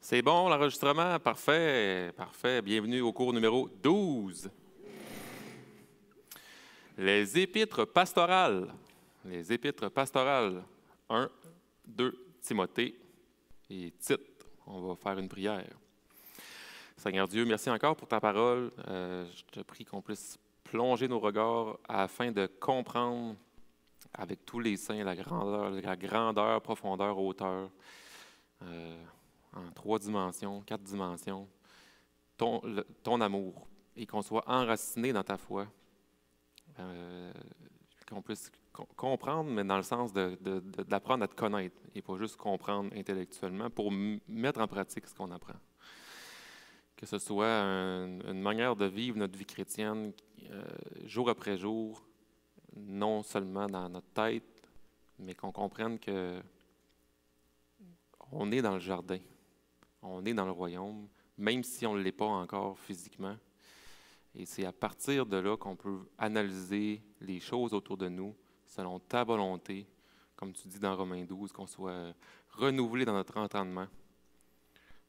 C'est bon, l'enregistrement? Parfait, parfait. Bienvenue au cours numéro 12. Les épîtres pastorales. Les épîtres pastorales. 1, 2, Timothée et Tite. On va faire une prière. Seigneur Dieu, merci encore pour ta parole. Je te prie qu'on puisse plonger nos regards afin de comprendre avec tous les saints la grandeur, profondeur, hauteur, en 3 dimensions, 4 dimensions, ton amour, et qu'on soit enraciné dans ta foi, qu'on puisse comprendre, mais dans le sens d'apprendre à te connaître, et pas juste comprendre intellectuellement, pour mettre en pratique ce qu'on apprend. Que ce soit une manière de vivre notre vie chrétienne jour après jour, non seulement dans notre tête, mais qu'on comprenne que on est dans le jardin, on est dans le royaume, même si on ne l'est pas encore physiquement. Et c'est à partir de là qu'on peut analyser les choses autour de nous selon ta volonté, comme tu dis dans Romains 12, qu'on soit renouvelé dans notre entendement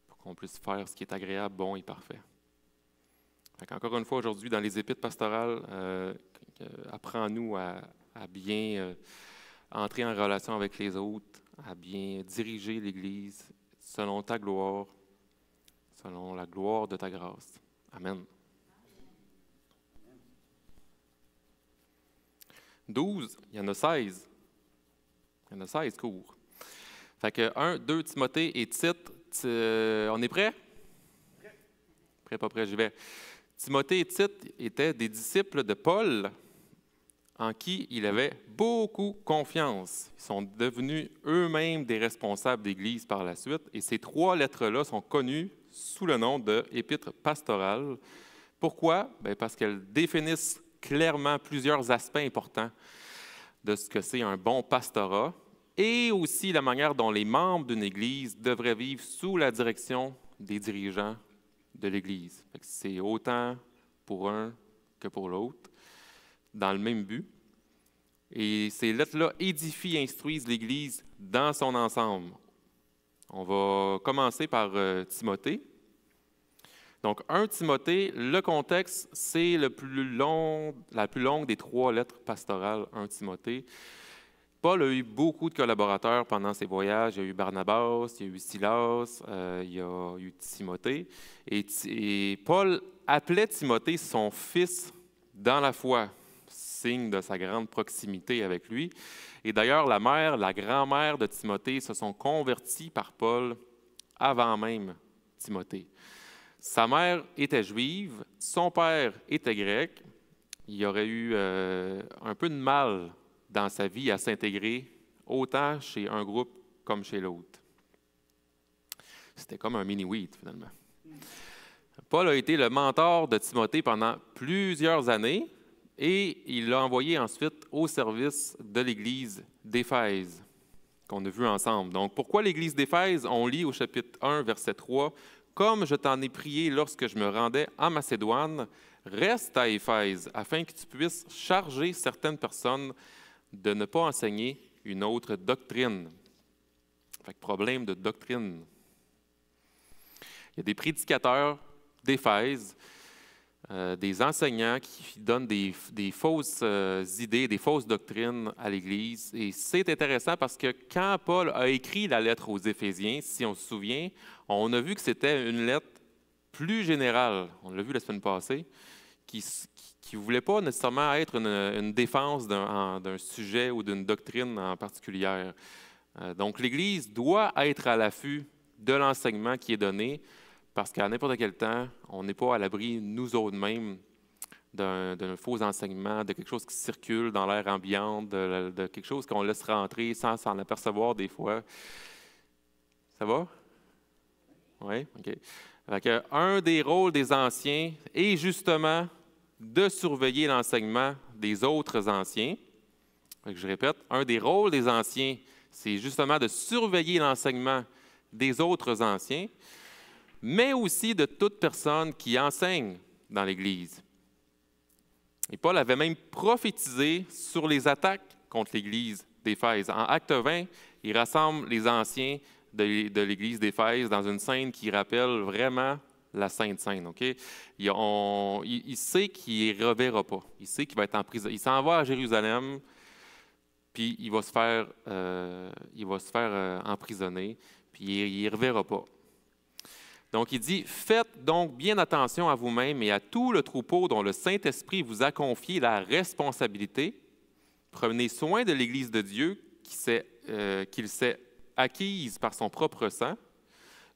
pour qu'on puisse faire ce qui est agréable, bon et parfait. Encore une fois, aujourd'hui, dans les épîtres pastorales, apprends-nous à bien entrer en relation avec les autres, à bien diriger l'Église selon ta gloire, selon la gloire de ta grâce. Amen. 12, il y en a 16. Il y en a 16 cours. Fait que 1, 2, Timothée et Tite, on est prêt? Prêt, pas prêt, j'y vais. Timothée et Tite étaient des disciples de Paul, en qui il avait beaucoup confiance. Ils sont devenus eux-mêmes des responsables d'Église par la suite. Et ces 3 lettres-là sont connues sous le nom de épîtres pastorales. Pourquoi? Bien, parce qu'elles définissent clairement plusieurs aspects importants de ce que c'est un bon pastorat et aussi la manière dont les membres d'une Église devraient vivre sous la direction des dirigeants de l'Église. C'est autant pour un que pour l'autre, dans le même but. Et ces lettres-là édifient et instruisent l'Église dans son ensemble. On va commencer par Timothée. Donc, 1 Timothée, le contexte, c'est la plus longue des 3 lettres pastorales, 1 Timothée. Paul a eu beaucoup de collaborateurs pendant ses voyages. Il y a eu Barnabas, il y a eu Silas, il y a eu Timothée. Et Paul appelait Timothée son fils dans la foi, signe de sa grande proximité avec lui. Et d'ailleurs, la grand-mère de Timothée se sont converties par Paul avant même Timothée. Sa mère était juive, son père était grec. Il aurait eu un peu de mal dans sa vie à s'intégrer, autant chez un groupe comme chez l'autre. C'était comme un mini-wheat, finalement. Paul a été le mentor de Timothée pendant plusieurs années et il l'a envoyé ensuite au service de l'Église d'Éphèse, qu'on a vu ensemble. Donc, pourquoi l'Église d'Éphèse? On lit au chapitre 1, verset 3, « Comme je t'en ai prié lorsque je me rendais en Macédoine, reste à Éphèse, afin que tu puisses charger certaines personnes de ne pas enseigner une autre doctrine. » Fait que problème de doctrine. Il y a des prédicateurs d'Éphèse, des enseignants qui donnent des fausses idées, des fausses doctrines à l'Église. Et c'est intéressant parce que quand Paul a écrit la lettre aux Éphésiens, si on se souvient, on a vu que c'était une lettre plus générale, on l'a vu la semaine passée, qui ne voulait pas nécessairement être une défense d'un sujet ou d'une doctrine en particulier. Donc l'Église doit être à l'affût de l'enseignement qui est donné, parce qu'à n'importe quel temps, on n'est pas à l'abri, nous autres mêmes, d'un faux enseignement, de quelque chose qui circule dans l'air ambiant, de quelque chose qu'on laisse rentrer sans s'en apercevoir des fois. Ça va? Oui? OK. Donc, un des rôles des anciens est justement de surveiller l'enseignement des autres anciens. Je répète, un des rôles des anciens, c'est justement de surveiller l'enseignement des autres anciens, mais aussi de toute personne qui enseigne dans l'Église. Et Paul avait même prophétisé sur les attaques contre l'Église d'Éphèse. En Acte 20, il rassemble les anciens de l'Église d'Éphèse dans une scène qui rappelle vraiment la Sainte Seine. Okay? Il sait qu'il ne reverra pas. Il sait qu'il va être en prison. Il s'en va à Jérusalem, puis il va se faire emprisonner, puis il ne reverra pas. Donc, il dit, « Faites donc bien attention à vous-même et à tout le troupeau dont le Saint-Esprit vous a confié la responsabilité. Prenez soin de l'Église de Dieu qu'il s'est acquise par son propre sang.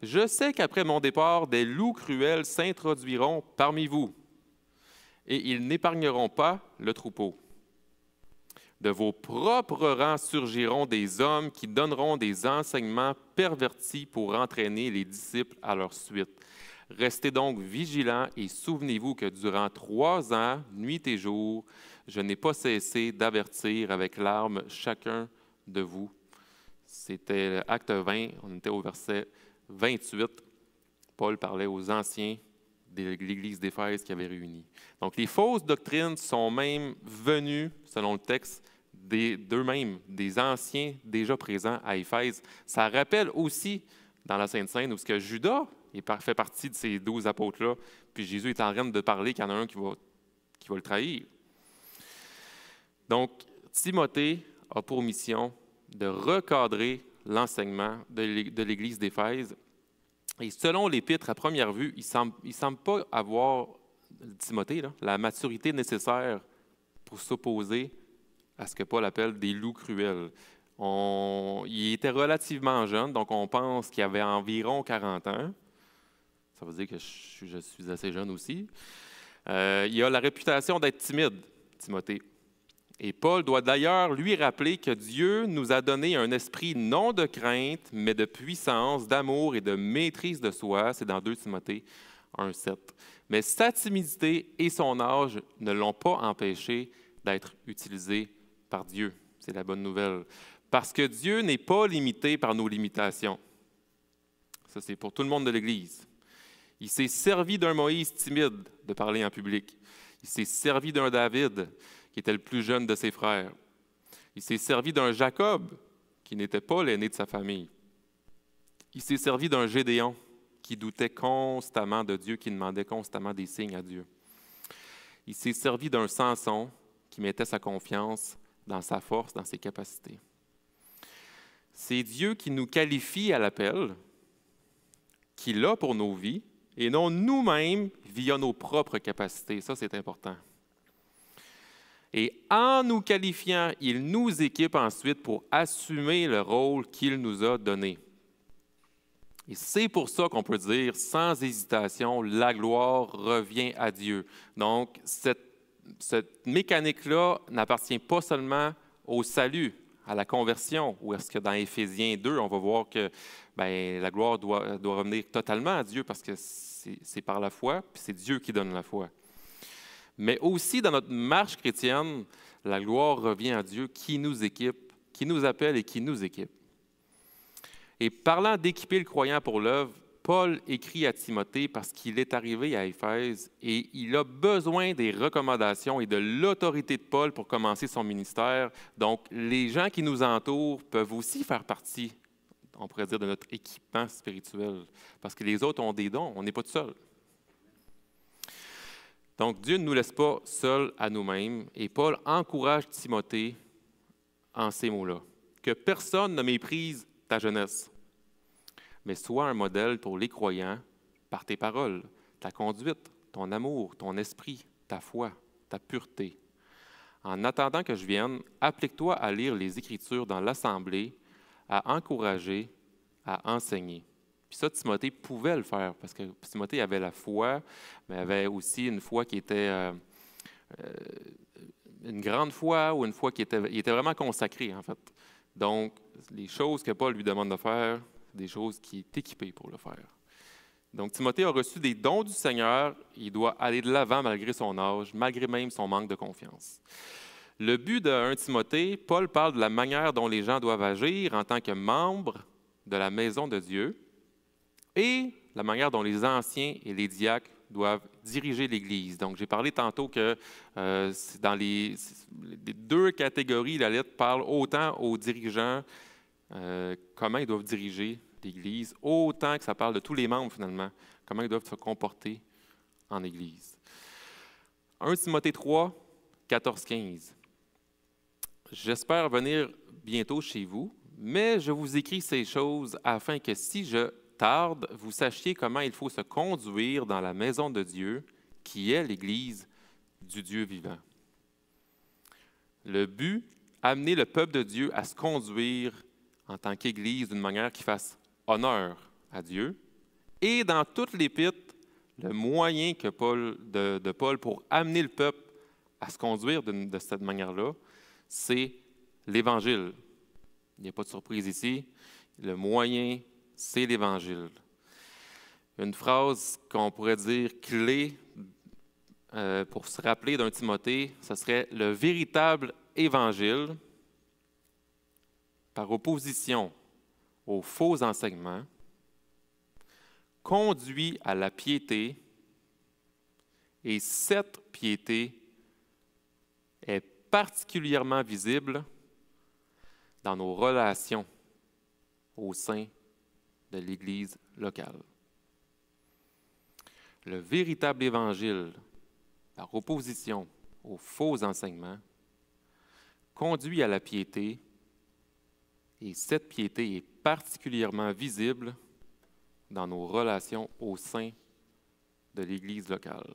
Je sais qu'après mon départ, des loups cruels s'introduiront parmi vous, et ils n'épargneront pas le troupeau. De vos propres rangs surgiront des hommes qui donneront des enseignements pervertis pour entraîner les disciples à leur suite. Restez donc vigilants et souvenez-vous que durant 3 ans, nuit et jour, je n'ai pas cessé d'avertir avec larmes chacun de vous. » C'était Acte 20, on était au verset 28. Paul parlait aux anciens de l'Église d'Éphèse qui avait réuni. Donc, les fausses doctrines sont même venues, selon le texte, d'eux-mêmes, des anciens déjà présents à Éphèse. Ça rappelle aussi dans la Sainte Seine où ce que Judas fait partie de ces 12 apôtres-là, puis Jésus est en train de parler qu'il y en a un qui va le trahir. Donc, Timothée a pour mission de recadrer l'enseignement de l'Église d'Éphèse. Et selon l'Épître, à première vue, il ne semble pas avoir, Timothée, la maturité nécessaire pour s'opposer à ce que Paul appelle des loups cruels. Il était relativement jeune, donc on pense qu'il avait environ 40 ans. Ça veut dire que je suis assez jeune aussi. Il a la réputation d'être timide, Timothée. Et Paul doit d'ailleurs lui rappeler que Dieu nous a donné un esprit non de crainte, mais de puissance, d'amour et de maîtrise de soi. C'est dans 2 Timothée 1,7. Mais sa timidité et son âge ne l'ont pas empêché d'être utilisé par Dieu. C'est la bonne nouvelle. Parce que Dieu n'est pas limité par nos limitations. Ça, c'est pour tout le monde de l'Église. Il s'est servi d'un Moïse timide de parler en public. Il s'est servi d'un David qui était le plus jeune de ses frères. Il s'est servi d'un Jacob, qui n'était pas l'aîné de sa famille. Il s'est servi d'un Gédéon, qui doutait constamment de Dieu, qui demandait constamment des signes à Dieu. Il s'est servi d'un Samson, qui mettait sa confiance dans sa force, dans ses capacités. C'est Dieu qui nous qualifie à l'appel, qu'il a pour nos vies, et non nous-mêmes via nos propres capacités. Ça, c'est important. Et en nous qualifiant, il nous équipe ensuite pour assumer le rôle qu'il nous a donné. Et c'est pour ça qu'on peut dire, sans hésitation, la gloire revient à Dieu. Donc, cette mécanique-là n'appartient pas seulement au salut, à la conversion, ou est-ce que dans Éphésiens 2, on va voir que la gloire doit revenir totalement à Dieu parce que c'est par la foi, puis c'est Dieu qui donne la foi. Mais aussi dans notre marche chrétienne, la gloire revient à Dieu qui nous équipe, qui nous appelle et qui nous équipe. Et parlant d'équiper le croyant pour l'œuvre, Paul écrit à Timothée parce qu'il est arrivé à Éphèse et il a besoin des recommandations et de l'autorité de Paul pour commencer son ministère. Donc, les gens qui nous entourent peuvent aussi faire partie, on pourrait dire, de notre équipement spirituel. Parce que les autres ont des dons, on n'est pas tout seul. Donc, Dieu ne nous laisse pas seuls à nous-mêmes. Et Paul encourage Timothée en ces mots-là. Que personne ne méprise ta jeunesse, mais sois un modèle pour les croyants par tes paroles, ta conduite, ton amour, ton esprit, ta foi, ta pureté. En attendant que je vienne, applique-toi à lire les Écritures dans l'Assemblée, à encourager, à enseigner. Puis ça, Timothée pouvait le faire, parce que Timothée avait la foi, mais avait aussi une foi qui était une grande foi ou une foi il était vraiment consacré, en fait. Donc, les choses que Paul lui demande de faire, c'est des choses qui est équipé pour le faire. Donc, Timothée a reçu des dons du Seigneur. Il doit aller de l'avant malgré son âge, malgré même son manque de confiance. Le but de 1 Timothée, Paul parle de la manière dont les gens doivent agir en tant que membres de la maison de Dieu et la manière dont les anciens et les diacres doivent diriger l'Église. Donc, j'ai parlé tantôt que dans les 2 catégories, la lettre parle autant aux dirigeants, comment ils doivent diriger l'Église, autant que ça parle de tous les membres, finalement, comment ils doivent se comporter en Église. 1 Timothée 3, 14-15. J'espère venir bientôt chez vous, mais je vous écris ces choses afin que si je tarde, vous sachiez comment il faut se conduire dans la maison de Dieu, qui est l'Église du Dieu vivant. Le but, amener le peuple de Dieu à se conduire en tant qu'Église d'une manière qui fasse honneur à Dieu. Et dans toute l'Épître, le moyen que de Paul pour amener le peuple à se conduire de cette manière-là, c'est l'Évangile. Il n'y a pas de surprise ici. Le moyen, c'est l'Évangile. Une phrase qu'on pourrait dire clé pour se rappeler d'un Timothée, ce serait le véritable Évangile, par opposition aux faux enseignements, conduit à la piété, et cette piété est particulièrement visible dans nos relations au sein de l'Église locale. Le véritable Évangile, par opposition aux faux enseignements, conduit à la piété, et cette piété est particulièrement visible dans nos relations au sein de l'Église locale.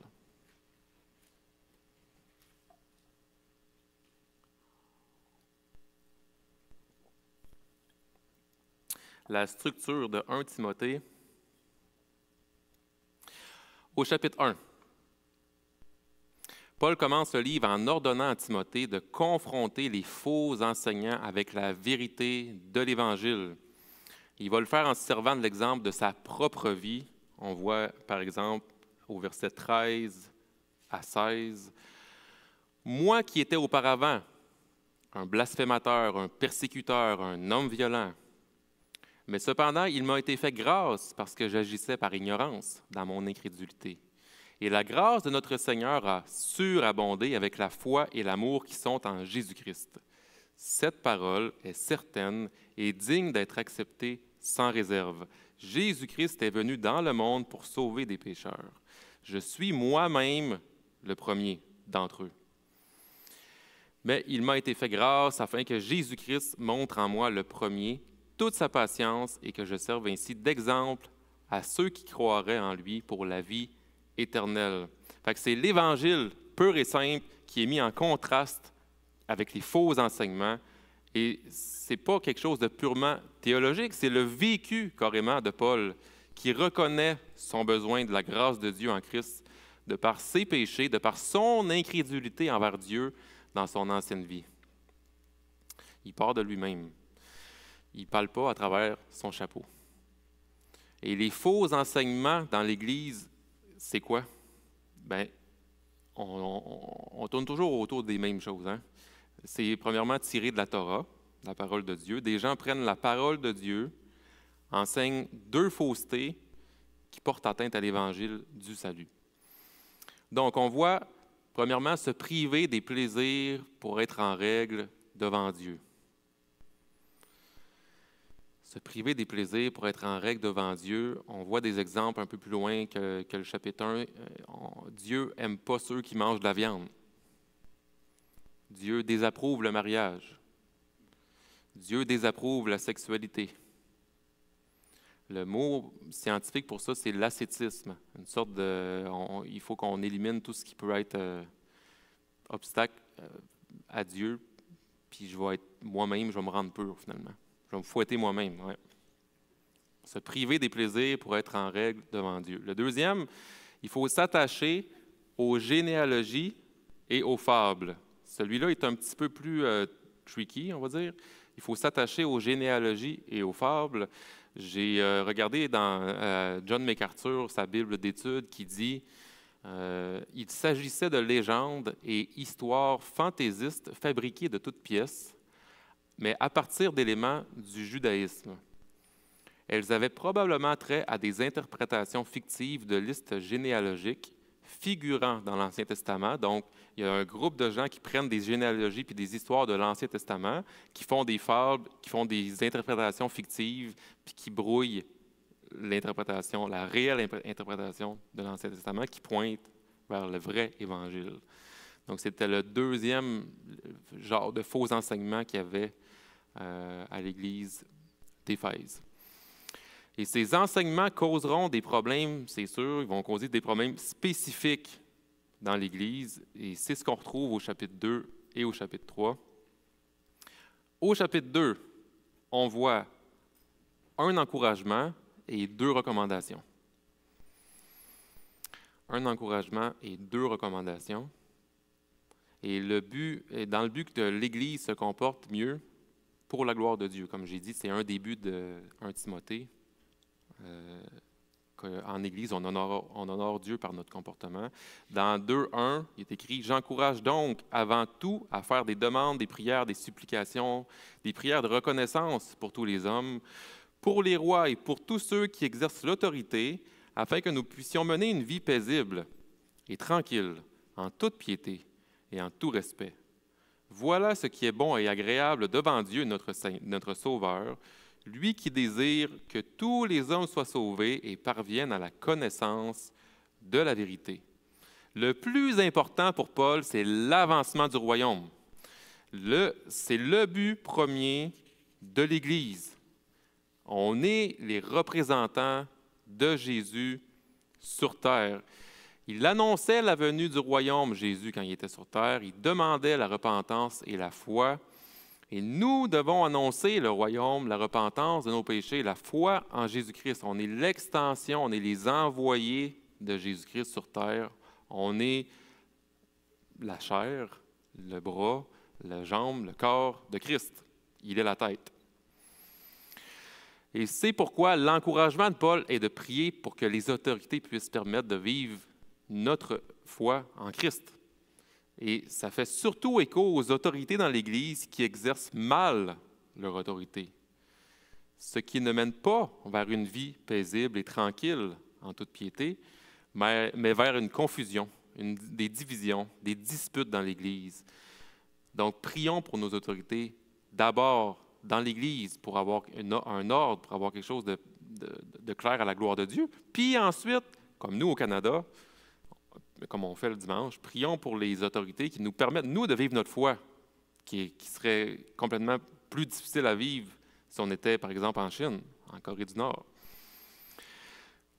La structure de 1 Timothée, au chapitre 1. Paul commence le livre en ordonnant à Timothée de confronter les faux enseignants avec la vérité de l'Évangile. Il va le faire en se servant de l'exemple de sa propre vie. On voit, par exemple, au verset 13 à 16, « Moi qui étais auparavant un blasphémateur, un persécuteur, un homme violent, mais cependant, il m'a été fait grâce parce que j'agissais par ignorance dans mon incrédulité. Et la grâce de notre Seigneur a surabondé avec la foi et l'amour qui sont en Jésus-Christ. Cette parole est certaine et digne d'être acceptée sans réserve. Jésus-Christ est venu dans le monde pour sauver des pécheurs. Je suis moi-même le premier d'entre eux. Mais il m'a été fait grâce afin que Jésus-Christ montre en moi le premier toute sa patience et que je serve ainsi d'exemple à ceux qui croiraient en lui pour la vie éternelle. Fait que c'est l'Évangile pur et simple qui est mis en contraste avec les faux enseignements. Et ce n'est pas quelque chose de purement théologique, c'est le vécu carrément de Paul qui reconnaît son besoin de la grâce de Dieu en Christ, de par ses péchés, de par son incrédulité envers Dieu dans son ancienne vie. Il part de lui-même. Il ne parle pas à travers son chapeau. Et les faux enseignements dans l'Église, c'est quoi? Bien, on tourne toujours autour des mêmes choses. Hein? C'est premièrement tiré de la Torah, la parole de Dieu. Des gens prennent la parole de Dieu, enseignent deux faussetés qui portent atteinte à l'Évangile du salut. Donc, on voit, premièrement, se priver des plaisirs pour être en règle devant Dieu. Se priver des plaisirs pour être en règle devant Dieu. On voit des exemples un peu plus loin que le chapitre 1. Dieu n'aime pas ceux qui mangent de la viande. Dieu désapprouve le mariage. Dieu désapprouve la sexualité. Le mot scientifique pour ça, c'est l'ascétisme. Une sorte de... il faut qu'on élimine tout ce qui peut être obstacle à Dieu, puis je vais être moi-même, je vais me rendre pur finalement. Je vais me fouetter moi-même. Ouais. Se priver des plaisirs pour être en règle devant Dieu. Le deuxième, il faut s'attacher aux généalogies et aux fables. Celui-là est un petit peu plus tricky, on va dire. Il faut s'attacher aux généalogies et aux fables. J'ai regardé dans John MacArthur, sa Bible d'études, qui dit il s'agissait de légendes et histoires fantaisistes fabriquées de toutes pièces, mais à partir d'éléments du judaïsme. Elles avaient probablement trait à des interprétations fictives de listes généalogiques figurant dans l'Ancien Testament. Donc, il y a un groupe de gens qui prennent des généalogies puis des histoires de l'Ancien Testament, qui font des fables, qui font des interprétations fictives, puis qui brouillent l'interprétation, la réelle interprétation de l'Ancien Testament, qui pointe vers le vrai Évangile. Donc, c'était le deuxième genre de faux enseignements qu'il y avait à l'Église d'Éphèse. Et ces enseignements causeront des problèmes, c'est sûr, ils vont causer des problèmes spécifiques dans l'Église, et c'est ce qu'on retrouve au chapitre 2 et au chapitre 3. Au chapitre 2, on voit un encouragement et 2 recommandations. Un encouragement et 2 recommandations. Et dans le but que l'Église se comporte mieux pour la gloire de Dieu. Comme j'ai dit, c'est un des buts de 1 Timothée. En Église, on honore Dieu par notre comportement. Dans 2:1, il est écrit « J'encourage donc avant tout à faire des demandes, des prières, des supplications, des prières de reconnaissance pour tous les hommes, pour les rois et pour tous ceux qui exercent l'autorité, afin que nous puissions mener une vie paisible et tranquille, en toute piété et en tout respect. Voilà ce qui est bon et agréable devant Dieu, notre Sauveur, lui qui désire que tous les hommes soient sauvés et parviennent à la connaissance de la vérité. » Le plus important pour Paul, c'est l'avancement du royaume. C'est le but premier de l'Église. On est les représentants de Jésus sur terre. Il annonçait la venue du royaume, Jésus, quand il était sur terre. Il demandait la repentance et la foi. Et nous devons annoncer le royaume, la repentance de nos péchés, la foi en Jésus-Christ. On est l'extension, on est les envoyés de Jésus-Christ sur terre. On est la chair, le bras, la jambe, le corps de Christ. Il est la tête. Et c'est pourquoi l'encouragement de Paul est de prier pour que les autorités puissent permettre de vivre notre foi en Christ. Et ça fait surtout écho aux autorités dans l'Église qui exercent mal leur autorité, ce qui ne mène pas vers une vie paisible et tranquille en toute piété, mais vers une confusion, des divisions, des disputes dans l'Église. Donc, prions pour nos autorités d'abord dans l'Église pour avoir un ordre, pour avoir quelque chose de clair à la gloire de Dieu. Puis ensuite, comme nous au Canada, comme on fait le dimanche, prions pour les autorités qui nous permettent, nous, de vivre notre foi, qui serait complètement plus difficile à vivre si on était, par exemple, en Chine, en Corée du Nord.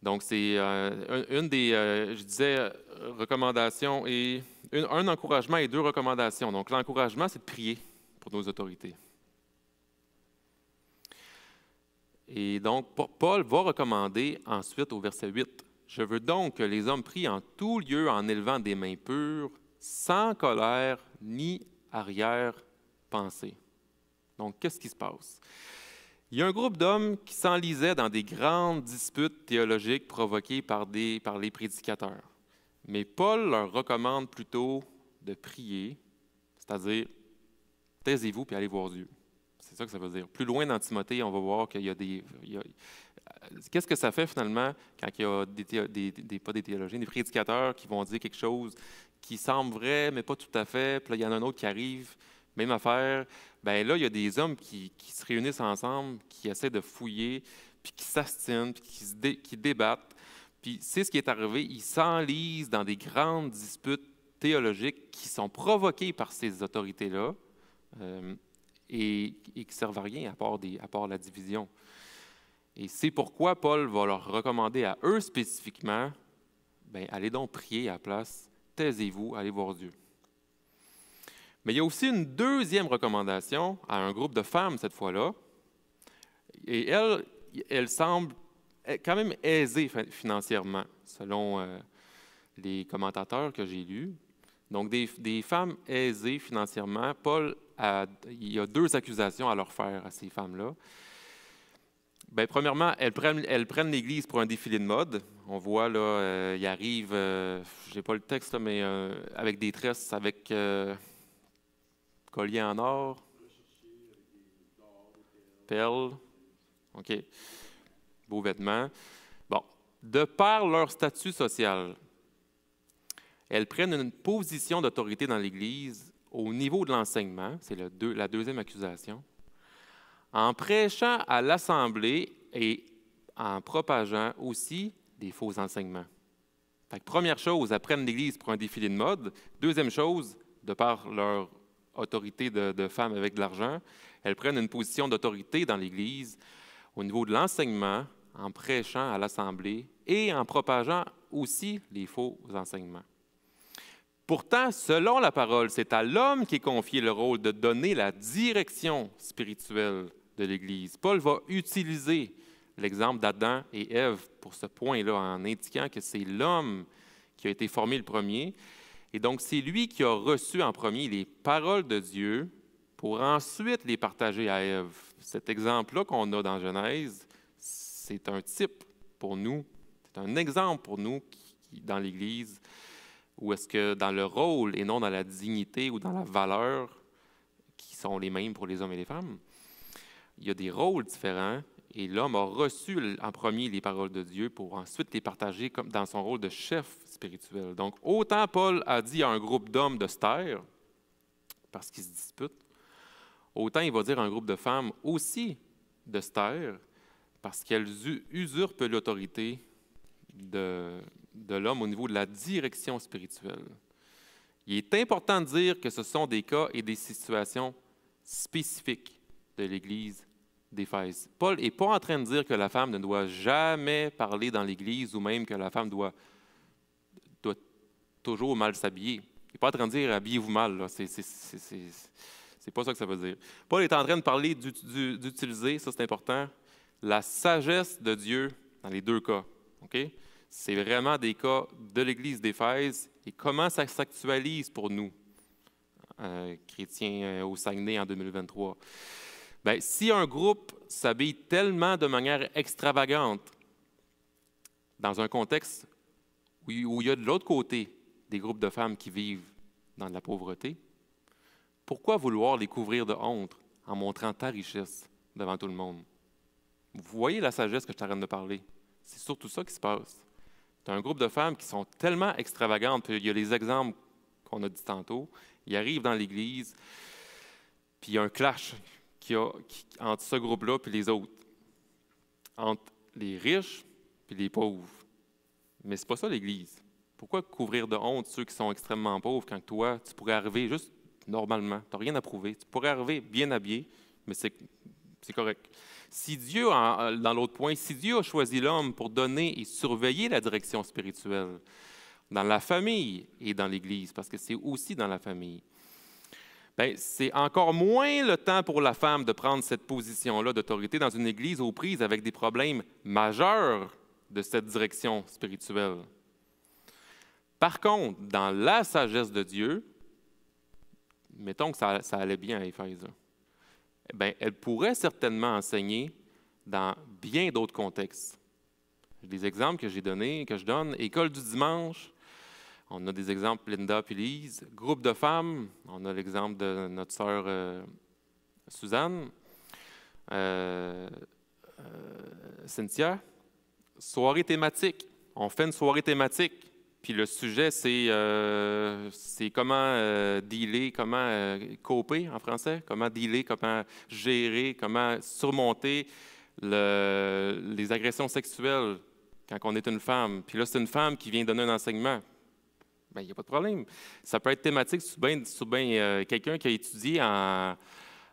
Donc, c'est une des, je disais, recommandations, et un encouragement et 2 recommandations. Donc, l'encouragement, c'est de prier pour nos autorités. Et donc, Paul va recommander ensuite au verset 8, « Je veux donc que les hommes prient en tout lieu en élevant des mains pures, sans colère ni arrière-pensée. » Donc, qu'est-ce qui se passe? Il y a un groupe d'hommes qui s'enlisaient dans des grandes disputes théologiques provoquées par les prédicateurs. Mais Paul leur recommande plutôt de prier, c'est-à-dire, taisez-vous puis allez voir Dieu. C'est ça que ça veut dire. Plus loin dans Timothée, on va voir qu'il y a qu'est-ce que ça fait finalement quand il y a pas des théologiens, des prédicateurs qui vont dire quelque chose qui semble vrai, mais pas tout à fait, puis là, il y en a un autre qui arrive, même affaire. Bien là, il y a des hommes qui se réunissent ensemble, qui essaient de fouiller, puis qui s'astinent, puis qui débattent. Puis c'est ce qui est arrivé, ils s'enlisent dans des grandes disputes théologiques qui sont provoquées par ces autorités-là, et qui ne servent à rien à part la division. Et c'est pourquoi Paul va leur recommander à eux spécifiquement, bien, allez donc prier à la place, taisez-vous, allez voir Dieu. Mais il y a aussi une deuxième recommandation à un groupe de femmes cette fois-là, et elle semble quand même aisée financièrement, selon les commentateurs que j'ai lus. Donc, des femmes aisées financièrement. Paul, il y a 2 accusations à leur faire à ces femmes-là. Bien, premièrement, elles prennent l'Église pour un défilé de mode. On voit, là, il arrive, je n'ai pas le texte, là, mais avec des tresses, avec collier en or, perles, OK, beaux vêtements. Bon, de par leur statut social, elles prennent une position d'autorité dans l'Église au niveau de l'enseignement, c'est la deuxième accusation, en prêchant à l'Assemblée et en propageant aussi des faux enseignements. Fait que première chose, elles prennent l'Église pour un défilé de mode. Deuxième chose, de par leur autorité de femmes avec de l'argent, elles prennent une position d'autorité dans l'Église au niveau de l'enseignement, en prêchant à l'Assemblée et en propageant aussi les faux enseignements. Pourtant, selon la parole, c'est à l'homme qui est confié le rôle de donner la direction spirituelle de l'Église. Paul va utiliser l'exemple d'Adam et Ève pour ce point-là, en indiquant que c'est l'homme qui a été formé le premier. Et donc, c'est lui qui a reçu en premier les paroles de Dieu pour ensuite les partager à Ève. Cet exemple-là qu'on a dans Genèse, c'est un type pour nous, c'est un exemple pour nous dans l'Église, où est-ce que dans le rôle et non dans la dignité ou dans la valeur, qui sont les mêmes pour les hommes et les femmes, il y a des rôles différents et l'homme a reçu en premier les paroles de Dieu pour ensuite les partager comme dans son rôle de chef spirituel. Donc, autant Paul a dit à un groupe d'hommes de se taire, parce qu'ils se disputent, autant il va dire à un groupe de femmes aussi de se taire, parce qu'elles usurpent l'autorité de l'homme au niveau de la direction spirituelle. Il est important de dire que ce sont des cas et des situations spécifiques de l'Église d'Éphèse. Paul n'est pas en train de dire que la femme ne doit jamais parler dans l'Église ou même que la femme doit toujours mal s'habiller. Il n'est pas en train de dire « habillez-vous mal ». C'est pas ça que ça veut dire. Paul est en train de parler d'utiliser, ça c'est important, la sagesse de Dieu dans les deux cas. Okay? C'est vraiment des cas de l'Église d'Éphèse et comment ça s'actualise pour nous, chrétiens au Saguenay en 2023. Bien, si un groupe s'habille tellement de manière extravagante dans un contexte où il y a de l'autre côté des groupes de femmes qui vivent dans de la pauvreté, pourquoi vouloir les couvrir de honte en montrant ta richesse devant tout le monde? Vous voyez la sagesse que je t'arrête de parler? C'est surtout ça qui se passe. Tu as un groupe de femmes qui sont tellement extravagantes, puis il y a les exemples qu'on a dit tantôt, ils arrivent dans l'Église, puis il y a un clash entre ce groupe-là et les autres, entre les riches et les pauvres. Mais ce n'est pas ça l'Église. Pourquoi couvrir de honte ceux qui sont extrêmement pauvres quand toi, tu pourrais arriver juste normalement, tu n'as rien à prouver, tu pourrais arriver bien habillé, mais c'est correct. Si Dieu, dans l'autre point, si Dieu a choisi l'homme pour donner et surveiller la direction spirituelle dans la famille et dans l'Église, parce que c'est aussi dans la famille, bien, c'est encore moins le temps pour la femme de prendre cette position-là d'autorité dans une Église aux prises avec des problèmes majeurs de cette direction spirituelle. Par contre, dans la sagesse de Dieu, mettons que ça allait bien à Éphèse, bien, elle pourrait certainement enseigner dans bien d'autres contextes. Les exemples que je donne, école du dimanche, on a des exemples, Linda et Lise, groupe de femmes, on a l'exemple de notre sœur Suzanne, Cynthia, soirée thématique, on fait une soirée thématique. Puis le sujet, c'est comment dealer, comment coper en français, comment dealer, comment gérer, comment surmonter les agressions sexuelles quand on est une femme. Puis là, c'est une femme qui vient donner un enseignement. Bien, il n'y a pas de problème. Ça peut être thématique sur quelqu'un qui a étudié en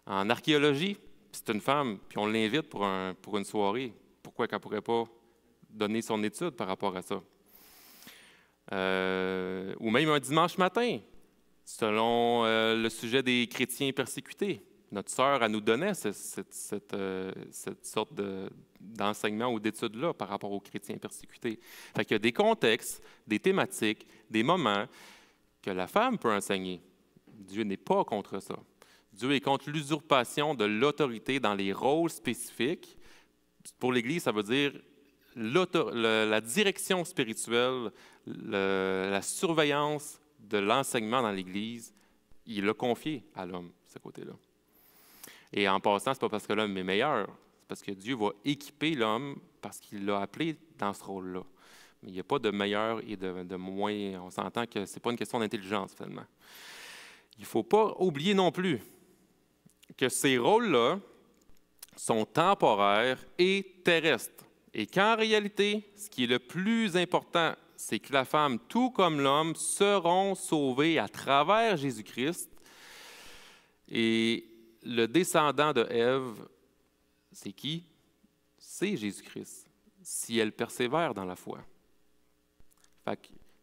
archéologie, puis c'est une femme, puis on l'invite pour une soirée. Pourquoi qu'elle ne pourrait pas donner son étude par rapport à ça? Ou même un dimanche matin, selon le sujet des chrétiens persécutés. Notre sœur, elle nous donnait cette sorte d'enseignement ou d'études-là par rapport aux chrétiens persécutés. Fait qu'il y a des contextes, des thématiques, des moments que la femme peut enseigner. Dieu n'est pas contre ça. Dieu est contre l'usurpation de l'autorité dans les rôles spécifiques. Pour l'Église, ça veut dire la direction spirituelle, la surveillance de l'enseignement dans l'Église, il l'a confié à l'homme, ce côté-là. Et en passant, ce n'est pas parce que l'homme est meilleur, c'est parce que Dieu va équiper l'homme parce qu'il l'a appelé dans ce rôle-là. Mais il n'y a pas de meilleur et de moins. On s'entend que ce n'est pas une question d'intelligence, finalement. Il ne faut pas oublier non plus que ces rôles-là sont temporaires et terrestres. Et qu'en réalité, ce qui est le plus important, c'est que la femme, tout comme l'homme, seront sauvés à travers Jésus-Christ. Et le descendant de Ève, c'est qui? C'est Jésus-Christ, si elle persévère dans la foi.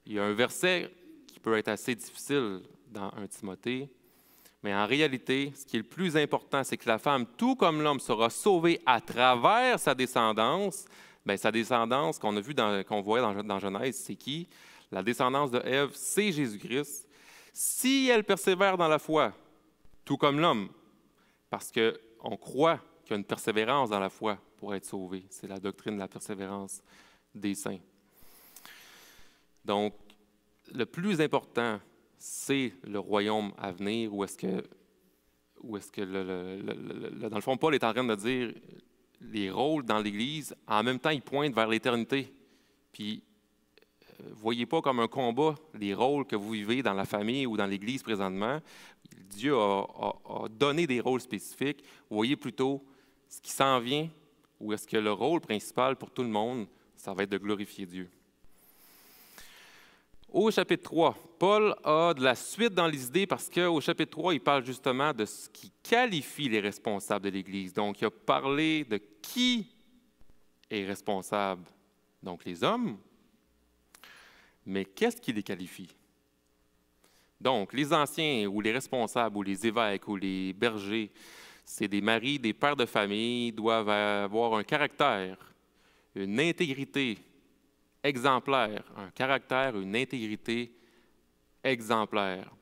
Il y a un verset qui peut être assez difficile dans 1 Timothée, mais en réalité, ce qui est le plus important, c'est que la femme, tout comme l'homme, sera sauvée à travers sa descendance. Bien, sa descendance qu'on a vu, qu'on voyait dans Genèse, c'est qui? La descendance de Ève, c'est Jésus-Christ. Si elle persévère dans la foi, tout comme l'homme, parce qu'on croit qu'il y a une persévérance dans la foi pour être sauvé. C'est la doctrine de la persévérance des saints. Donc, le plus important, c'est le royaume à venir, où est-ce que dans le fond, Paul est en train de dire les rôles dans l'Église, en même temps, ils pointent vers l'éternité. Puis, voyez pas comme un combat les rôles que vous vivez dans la famille ou dans l'Église présentement. Dieu a donné des rôles spécifiques. Voyez plutôt ce qui s'en vient, ou est-ce que le rôle principal pour tout le monde, ça va être de glorifier Dieu. Au chapitre 3, Paul a de la suite dans les idées parce qu'au chapitre 3, il parle justement de ce qui qualifie les responsables de l'Église. Donc, il a parlé de qui est responsable. Donc, les hommes. Mais qu'est-ce qui les qualifie? Donc, les anciens ou les responsables ou les évêques ou les bergers, c'est des maris, des pères de famille, doivent avoir un caractère, une intégrité exemplaire, un caractère, une intégrité exemplaire.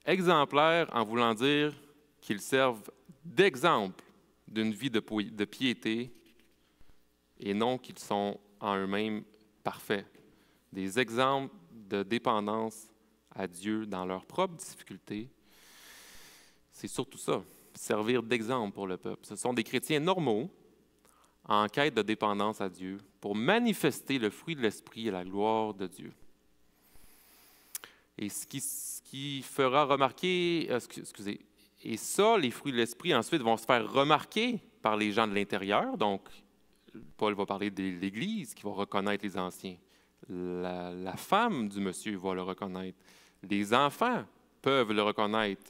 Exemplaire en voulant dire qu'ils servent d'exemple d'une vie de piété et non qu'ils sont en eux-mêmes parfaits. Des exemples de dépendance à Dieu dans leurs propres difficultés. C'est surtout ça, servir d'exemple pour le peuple. Ce sont des chrétiens normaux en quête de dépendance à Dieu pour manifester le fruit de l'Esprit et la gloire de Dieu. Et ce qui fera remarquer, et ça, les fruits de l'Esprit, ensuite, vont se faire remarquer par les gens de l'intérieur. Donc, Paul va parler de l'Église qui va reconnaître les anciens. La femme du monsieur va le reconnaître. Les enfants peuvent le reconnaître.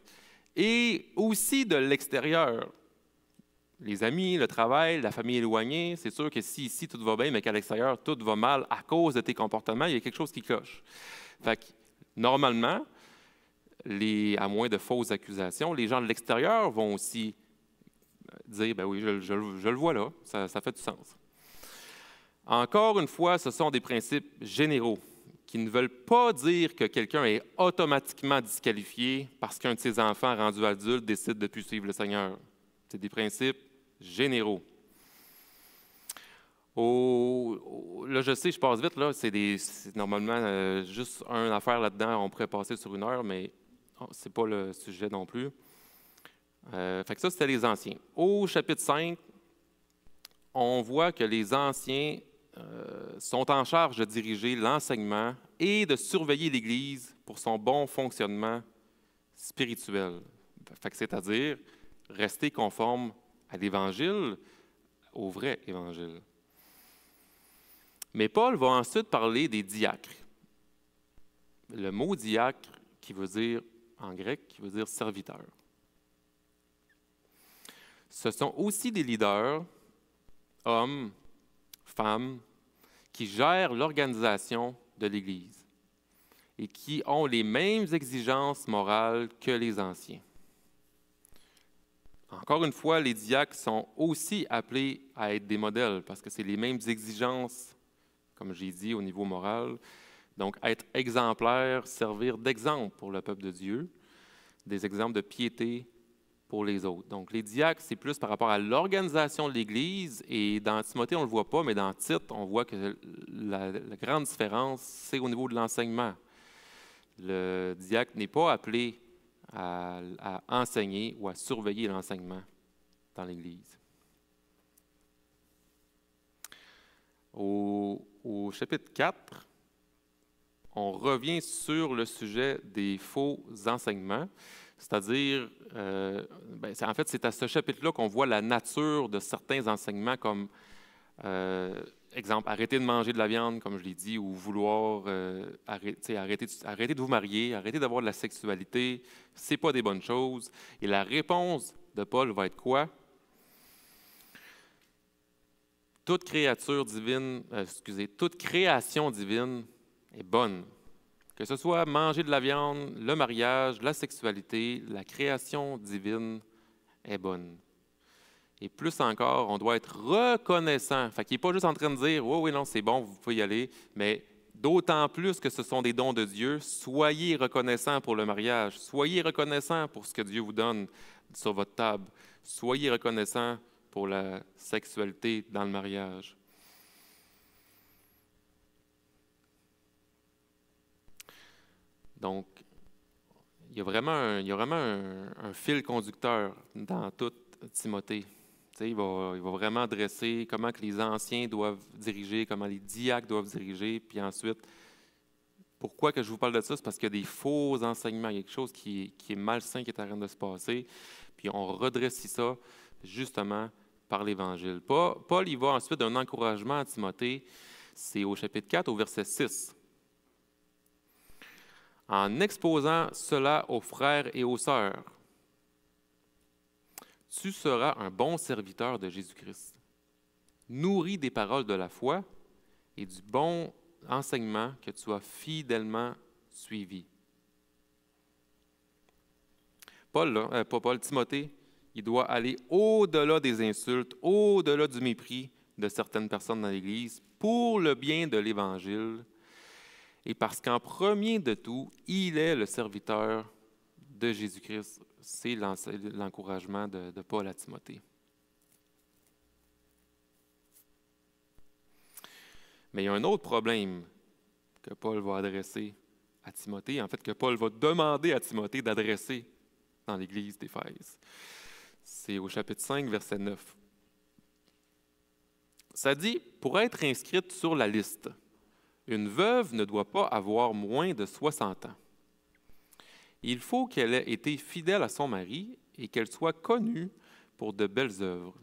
Et aussi de l'extérieur. Les amis, le travail, la famille éloignée, c'est sûr que si ici tout va bien, mais qu'à l'extérieur tout va mal à cause de tes comportements, il y a quelque chose qui cloche. Fait que, normalement, à moins de fausses accusations, les gens de l'extérieur vont aussi dire, ben oui, je le vois là, ça fait du sens. Encore une fois, ce sont des principes généraux qui ne veulent pas dire que quelqu'un est automatiquement disqualifié parce qu'un de ses enfants rendus adultes décide de ne plus suivre le Seigneur. C'est des principes généraux. Là, je sais, je passe vite, là, c'est normalement juste une affaire là-dedans, on pourrait passer sur 1 heure, mais ce n'est pas le sujet non plus. Fait que ça, c'était les anciens. Au chapitre 5, on voit que les anciens sont en charge de diriger l'enseignement et de surveiller l'Église pour son bon fonctionnement spirituel. C'est-à-dire rester conforme à l'Évangile, au vrai Évangile. Mais Paul va ensuite parler des diacres. Le mot diacre, qui veut dire, en grec, qui veut dire serviteur. Ce sont aussi des leaders, hommes, femmes, qui gèrent l'organisation de l'Église et qui ont les mêmes exigences morales que les anciens. Encore une fois, les diacres sont aussi appelés à être des modèles parce que c'est les mêmes exigences, comme j'ai dit, au niveau moral. Donc, être exemplaire, servir d'exemple pour le peuple de Dieu, des exemples de piété pour les autres. Donc, les diacres, c'est plus par rapport à l'organisation de l'Église. Et dans Timothée, on ne le voit pas, mais dans Tite, on voit que la grande différence, c'est au niveau de l'enseignement. Le diacre n'est pas appelé à enseigner ou à surveiller l'enseignement dans l'Église. Au au chapitre 4, on revient sur le sujet des faux enseignements, c'est-à-dire, en fait, c'est à ce chapitre-là qu'on voit la nature de certains enseignements comme, exemple, arrêter de manger de la viande, comme je l'ai dit, ou vouloir arrêter de vous marier, arrêter d'avoir de la sexualité, c'est pas des bonnes choses. Et la réponse de Paul va être quoi? Toute créature divine, toute création divine est bonne. Que ce soit manger de la viande, le mariage, la sexualité, la création divine est bonne. Et plus encore, on doit être reconnaissant. Fait qu'il n'est pas juste en train de dire « Oui, oui, non, c'est bon, vous pouvez y aller », mais d'autant plus que ce sont des dons de Dieu, soyez reconnaissant pour le mariage, soyez reconnaissant pour ce que Dieu vous donne sur votre table, soyez reconnaissant pour la sexualité dans le mariage. Donc, il y a vraiment un fil conducteur dans tout Timothée. Il va vraiment dresser comment que les anciens doivent diriger, comment les diacres doivent diriger, puis ensuite, pourquoi que je vous parle de ça? C'est parce qu'il y a des faux enseignements, il y a quelque chose qui est malsain qui est en train de se passer, puis on redresse ça justement par l'Évangile. Paul, il va ensuite d'un encouragement à Timothée, c'est au chapitre 4, au verset 6. En exposant cela aux frères et aux sœurs, tu seras un bon serviteur de Jésus-Christ, nourri des paroles de la foi et du bon enseignement que tu as fidèlement suivi. Timothée, il doit aller au-delà des insultes, au-delà du mépris de certaines personnes dans l'Église pour le bien de l'Évangile. Et parce qu'en premier de tout, il est le serviteur de Jésus-Christ. C'est l'encouragement de Paul à Timothée. Mais il y a un autre problème que Paul va adresser à Timothée, en fait que Paul va demander à Timothée d'adresser dans l'Église d'Éphèse. C'est au chapitre 5, verset 9. Ça dit, pour être inscrite sur la liste, une veuve ne doit pas avoir moins de 60 ans. Il faut qu'elle ait été fidèle à son mari et qu'elle soit connue pour de belles œuvres,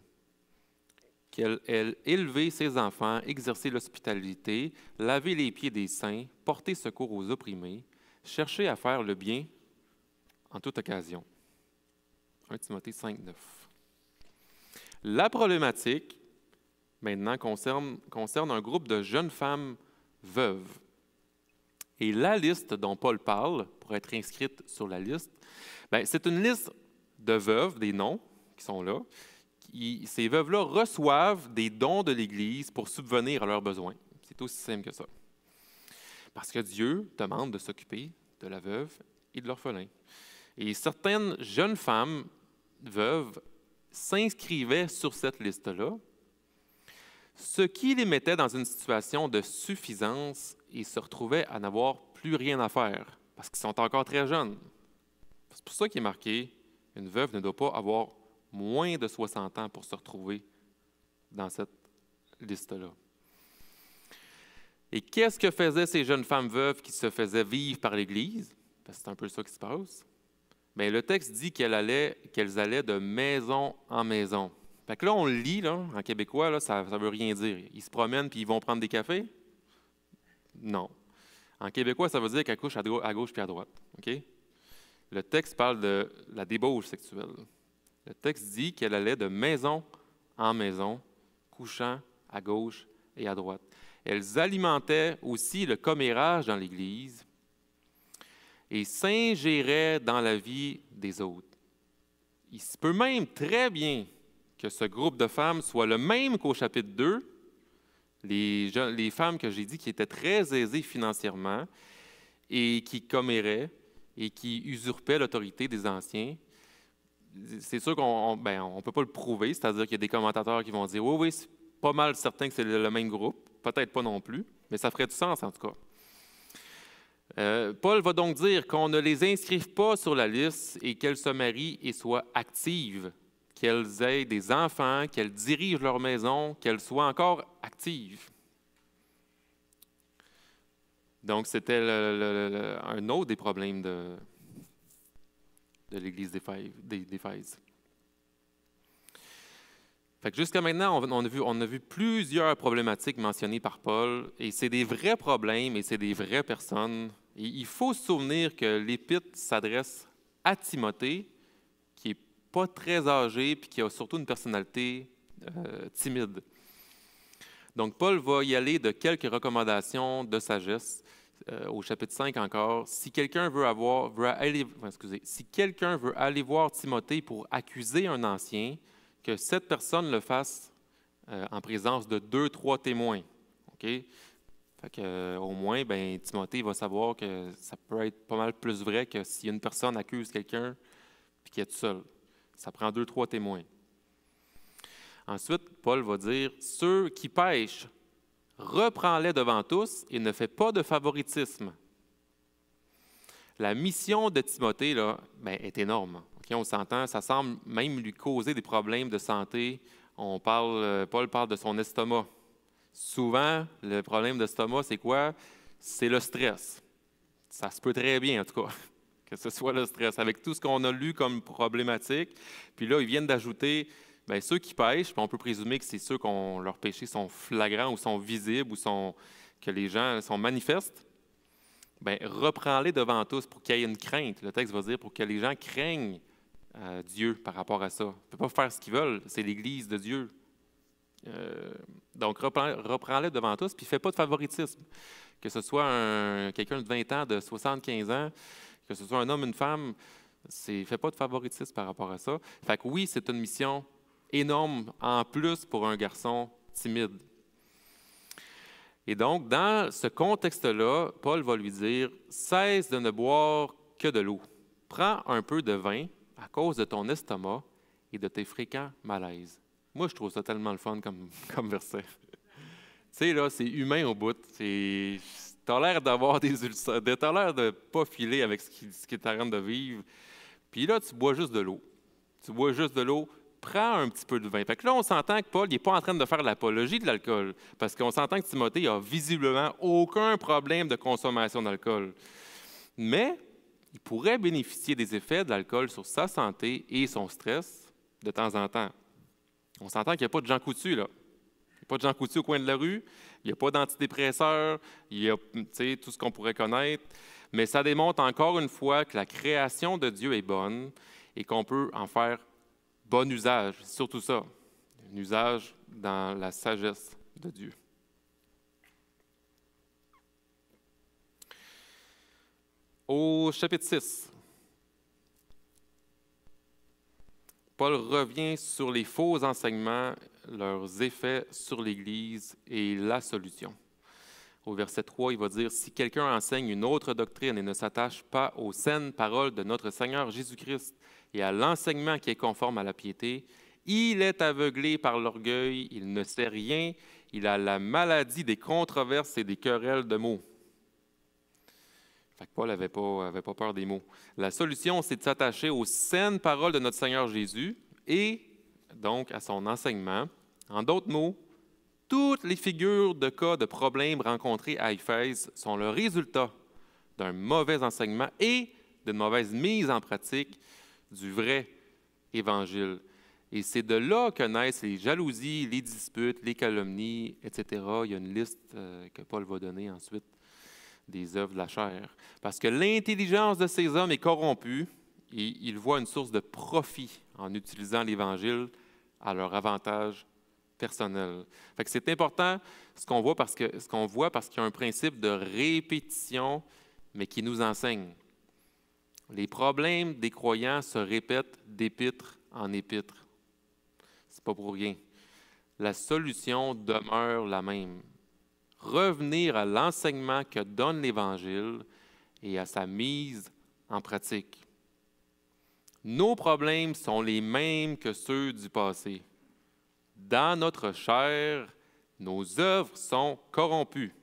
qu'elle ait élevé ses enfants, exercé l'hospitalité, lavé les pieds des saints, porté secours aux opprimés, cherché à faire le bien en toute occasion. 1 Timothée 5, 9. La problématique, maintenant, concerne un groupe de jeunes femmes veuves. Et la liste dont Paul parle, pour être inscrite sur la liste, c'est une liste de veuves, des noms qui sont là. Ces veuves-là reçoivent des dons de l'Église pour subvenir à leurs besoins. C'est aussi simple que ça. Parce que Dieu demande de s'occuper de la veuve et de l'orphelin. Et certaines jeunes femmes veuves s'inscrivaient sur cette liste-là, ce qui les mettait dans une situation de suffisance et se retrouvaient à n'avoir plus rien à faire, parce qu'ils sont encore très jeunes. C'est pour ça qu'il est marqué, une veuve ne doit pas avoir moins de 60 ans pour se retrouver dans cette liste-là. Et qu'est-ce que faisaient ces jeunes femmes veuves qui se faisaient vivre par l'Église? Parce que c'est un peu ça qui se passe. Bien, le texte dit qu'elles allaient de maison en maison. Fait que là, on le lit, là, en québécois, là, ça ne veut rien dire. Ils se promènent puis ils vont prendre des cafés? Non. En québécois, ça veut dire qu'elles couchent à gauche puis à droite. Okay? Le texte parle de la débauche sexuelle. Le texte dit qu'elle allait de maison en maison, couchant à gauche et à droite. Elles alimentaient aussi le commérage dans l'Église et s'ingéraient dans la vie des autres. Il se peut même très bien que ce groupe de femmes soit le même qu'au chapitre 2, les femmes que j'ai dit qui étaient très aisées financièrement et qui comméraient et qui usurpaient l'autorité des anciens. C'est sûr qu'on ne peut pas le prouver, c'est-à-dire qu'il y a des commentateurs qui vont dire « Oui, oui, c'est pas mal certain que c'est le même groupe. » Peut-être pas non plus, mais ça ferait du sens en tout cas. Paul va donc dire qu'on ne les inscrive pas sur la liste et qu'elles se marient et soient actives, qu'elles aient des enfants, qu'elles dirigent leur maison, qu'elles soient encore actives. Donc, c'était un autre des problèmes de l'Église d'Éphèse. Fait que jusqu'à maintenant, on a vu plusieurs problématiques mentionnées par Paul, et c'est des vrais problèmes et c'est des vraies personnes. Et il faut se souvenir que l'Épître s'adresse à Timothée, qui n'est pas très âgé, puis qui a surtout une personnalité timide. Donc, Paul va y aller de quelques recommandations de sagesse. Au chapitre 5 encore, si quelqu'un veut aller voir Timothée pour accuser un ancien, que cette personne le fasse en présence de 2-3 témoins. OK? Fait que, au moins, Timothée va savoir que ça peut être pas mal plus vrai que si une personne accuse quelqu'un et qu'il est tout seul. Ça prend 2-3 témoins. Ensuite, Paul va dire, ceux qui pêchent, reprends-les devant tous et ne fais pas de favoritisme. La mission de Timothée là, est énorme. Okay, on s'entend, ça semble même lui causer des problèmes de santé. Paul parle de son estomac. Souvent, le problème d'estomac, c'est quoi? C'est le stress. Ça se peut très bien, en tout cas, que ce soit le stress. Avec tout ce qu'on a lu comme problématique, puis là, ils viennent d'ajouter ceux qui pêchent, puis on peut présumer que c'est ceux que leurs péchés sont flagrants ou sont visibles ou que les gens sont manifestes. Reprends-les devant tous pour qu'il y ait une crainte. Le texte va dire pour que les gens craignent Dieu par rapport à ça. Ils ne peuvent pas faire ce qu'ils veulent, c'est l'Église de Dieu. Donc, reprends-les devant tous, puis ne fais pas de favoritisme. Que ce soit quelqu'un de 20 ans, de 75 ans, que ce soit un homme, une femme, ne fais pas de favoritisme par rapport à ça. Fait que oui, c'est une mission énorme en plus pour un garçon timide. Et donc, dans ce contexte-là, Paul va lui dire « Cesse de ne boire que de l'eau. Prends un peu de vin à cause de ton estomac et de tes fréquents malaises. » Moi, je trouve ça tellement le fun comme verset. Tu sais, là, c'est humain au bout. Tu as l'air d'avoir des ulcères, tu as l'air de ne pas filer avec ce qui est en train de vivre. Puis là, tu bois juste de l'eau. Tu bois juste de l'eau. Prends un petit peu de vin. Fait que là, on s'entend que Paul n'est pas en train de faire l'apologie de l'alcool, parce qu'on s'entend que Timothée n'a visiblement aucun problème de consommation d'alcool. Mais il pourrait bénéficier des effets de l'alcool sur sa santé et son stress de temps en temps. On s'entend qu'il n'y a pas de Jean Coutu, là. Il n'y a pas de Jean Coutu au coin de la rue, il n'y a pas d'antidépresseur, il y a tout ce qu'on pourrait connaître. Mais ça démontre encore une fois que la création de Dieu est bonne et qu'on peut en faire bon usage, surtout ça, un usage dans la sagesse de Dieu. Au chapitre 6, Paul revient sur les faux enseignements, leurs effets sur l'Église et la solution. Au verset 3, il va dire « Si quelqu'un enseigne une autre doctrine et ne s'attache pas aux saines paroles de notre Seigneur Jésus-Christ et à l'enseignement qui est conforme à la piété, il est aveuglé par l'orgueil, il ne sait rien, il a la maladie des controverses et des querelles de mots. » Fait que Paul n'avait pas peur des mots. La solution, c'est de s'attacher aux saines paroles de notre Seigneur Jésus et donc à son enseignement. En d'autres mots, toutes les figures de cas de problèmes rencontrés à Éphèse sont le résultat d'un mauvais enseignement et d'une mauvaise mise en pratique du vrai Évangile. Et c'est de là que naissent les jalousies, les disputes, les calomnies, etc. Il y a une liste que Paul va donner ensuite des œuvres de la chair. Parce que l'intelligence de ces hommes est corrompue et ils voient une source de profit en utilisant l'Évangile à leur avantage personnel. Fait que c'est important ce qu'on voit parce qu'il y a un principe de répétition, mais qui nous enseigne. Les problèmes des croyants se répètent d'épître en épître. C'est pas pour rien. La solution demeure la même. Revenir à l'enseignement que donne l'Évangile et à sa mise en pratique. Nos problèmes sont les mêmes que ceux du passé. Dans notre chair, nos œuvres sont corrompues.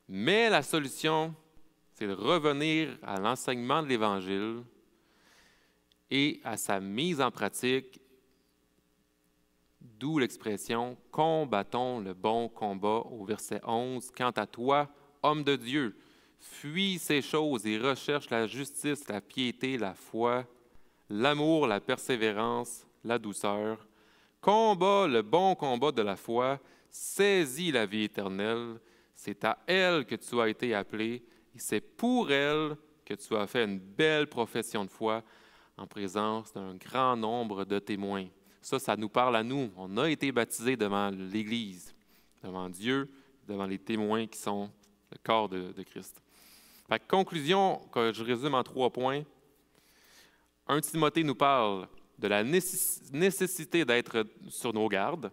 Mais la solution, c'est de revenir à l'enseignement de l'Évangile et à sa mise en pratique, d'où l'expression « combattons le bon combat » au verset 11. « Quant à toi, homme de Dieu, fuis ces choses et recherche la justice, la piété, la foi, l'amour, la persévérance, la douceur. Combat le bon combat de la foi, saisis la vie éternelle. C'est à elle que tu as été appelé et c'est pour elle que tu as fait une belle profession de foi en présence d'un grand nombre de témoins. Ça nous parle à nous. On a été baptisés devant l'Église, devant Dieu, devant les témoins qui sont le corps de Christ. Fait que conclusion, que je résume en 3 points. 1 Timothée nous parle de la nécessité d'être sur nos gardes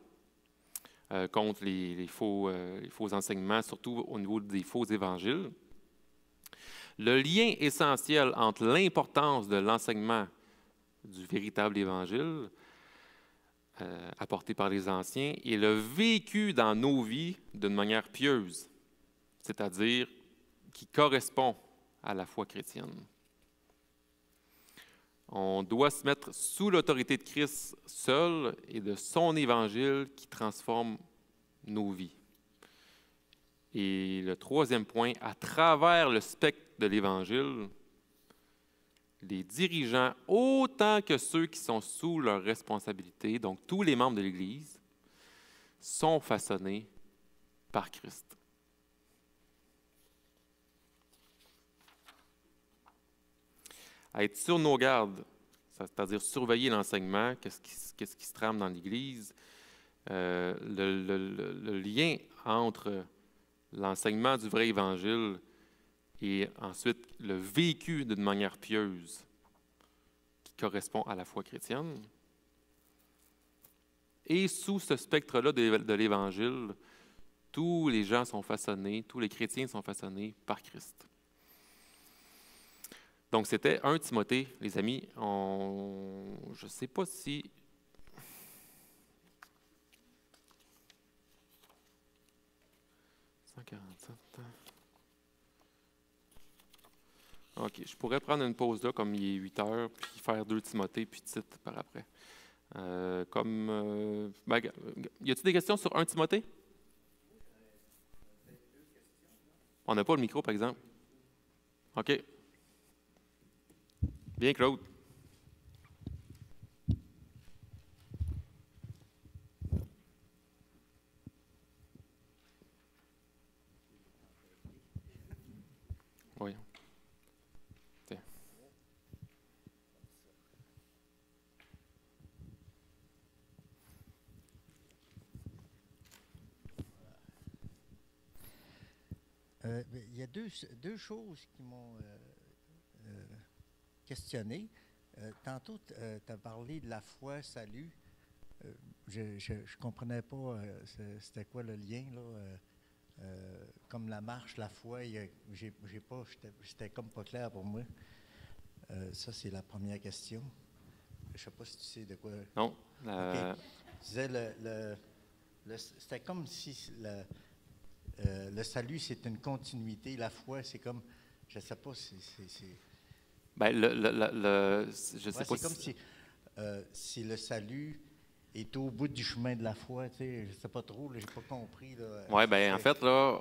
contre les faux enseignements, surtout au niveau des faux évangiles. Le lien essentiel entre l'importance de l'enseignement du véritable évangile apporté par les anciens et le vécu dans nos vies d'une manière pieuse, c'est-à-dire qui correspond à la foi chrétienne. On doit se mettre sous l'autorité de Christ seul et de son évangile qui transforme nos vies. Et le 3e point, à travers le spectre de l'Évangile, les dirigeants, autant que ceux qui sont sous leur responsabilité, donc tous les membres de l'Église, sont façonnés par Christ. À être sur nos gardes, c'est-à-dire surveiller l'enseignement, qu'est-ce qui se trame dans l'Église, le lien entre l'enseignement du vrai Évangile et ensuite le vécu d'une manière pieuse qui correspond à la foi chrétienne. Et sous ce spectre-là de l'Évangile, tous les gens sont façonnés, tous les chrétiens sont façonnés par Christ. Donc, c'était 1 Timothée, les amis. Je ne sais pas si... OK, je pourrais prendre une pause là, comme il est 8 heures, puis faire 2 Timothée, puis titre par après. Y a-t-il des questions sur 1 Timothée? On n'a pas le micro, par exemple. OK. Bien, Claude. Oui. Tiens. Il y a deux choses qui m'ont questionné. Tantôt, tu as parlé de la foi, salut. Je ne comprenais pas c'était quoi le lien, là. Comme la marche, la foi, c'était comme pas clair pour moi. Ça, c'est la première question. Je ne sais pas si tu sais de quoi. Non. Okay. Tu disais c'était comme si le salut, c'est une continuité. La foi, c'est comme, je ne sais pas si c'est... Ben, je sais pas c'est comme si le salut est au bout du chemin de la foi, tu sais, je ne sais pas trop, je n'ai pas compris. Oui, bien, en fait, là,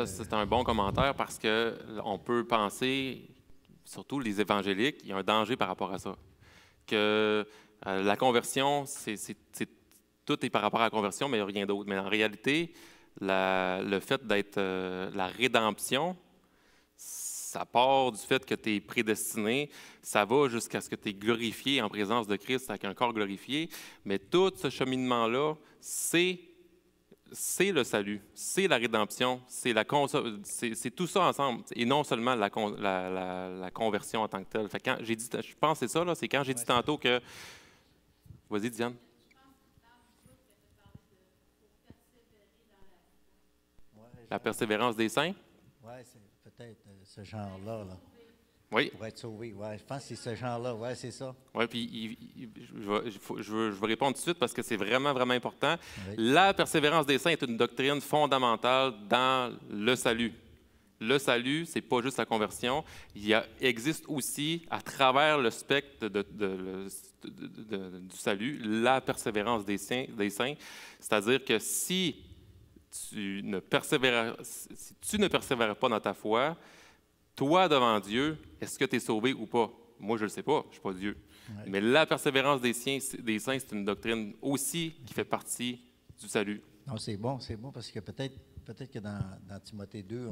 c'est un bon commentaire parce qu'on peut penser, surtout les évangéliques, il y a un danger par rapport à ça. Que la conversion, tout est par rapport à la conversion, mais il n'y a rien d'autre. Mais en réalité, le fait d'être la rédemption, ça part du fait que tu es prédestiné, ça va jusqu'à ce que tu es glorifié en présence de Christ avec un corps glorifié, mais tout ce cheminement-là, c'est le salut, c'est la rédemption, c'est tout ça ensemble, et non seulement la conversion en tant que telle. Fait que quand j'ai dit, je pense que c'est ça, là, c'est quand j'ai dit tantôt que... Vas-y, Diane. La persévérance des saints? Oui, c'est peut-être ce genre-là. Là. Oui. Pour être sauvé, oui. Je pense que c'est ce genre-là, oui, c'est ça. Oui, puis je vais répondre tout de suite parce que c'est vraiment, vraiment important. Oui. La persévérance des saints est une doctrine fondamentale dans le salut. Le salut, ce n'est pas juste la conversion. Il existe aussi, à travers le spectre du salut, la persévérance des saints. C'est-à-dire que si si tu ne persévères pas dans ta foi, toi, devant Dieu, est-ce que tu es sauvé ou pas? Moi, je ne le sais pas, je ne suis pas Dieu. Ouais. Mais la persévérance des saints, c'est une doctrine aussi qui fait partie du salut. Non, c'est bon, parce que peut-être que dans Timothée 2,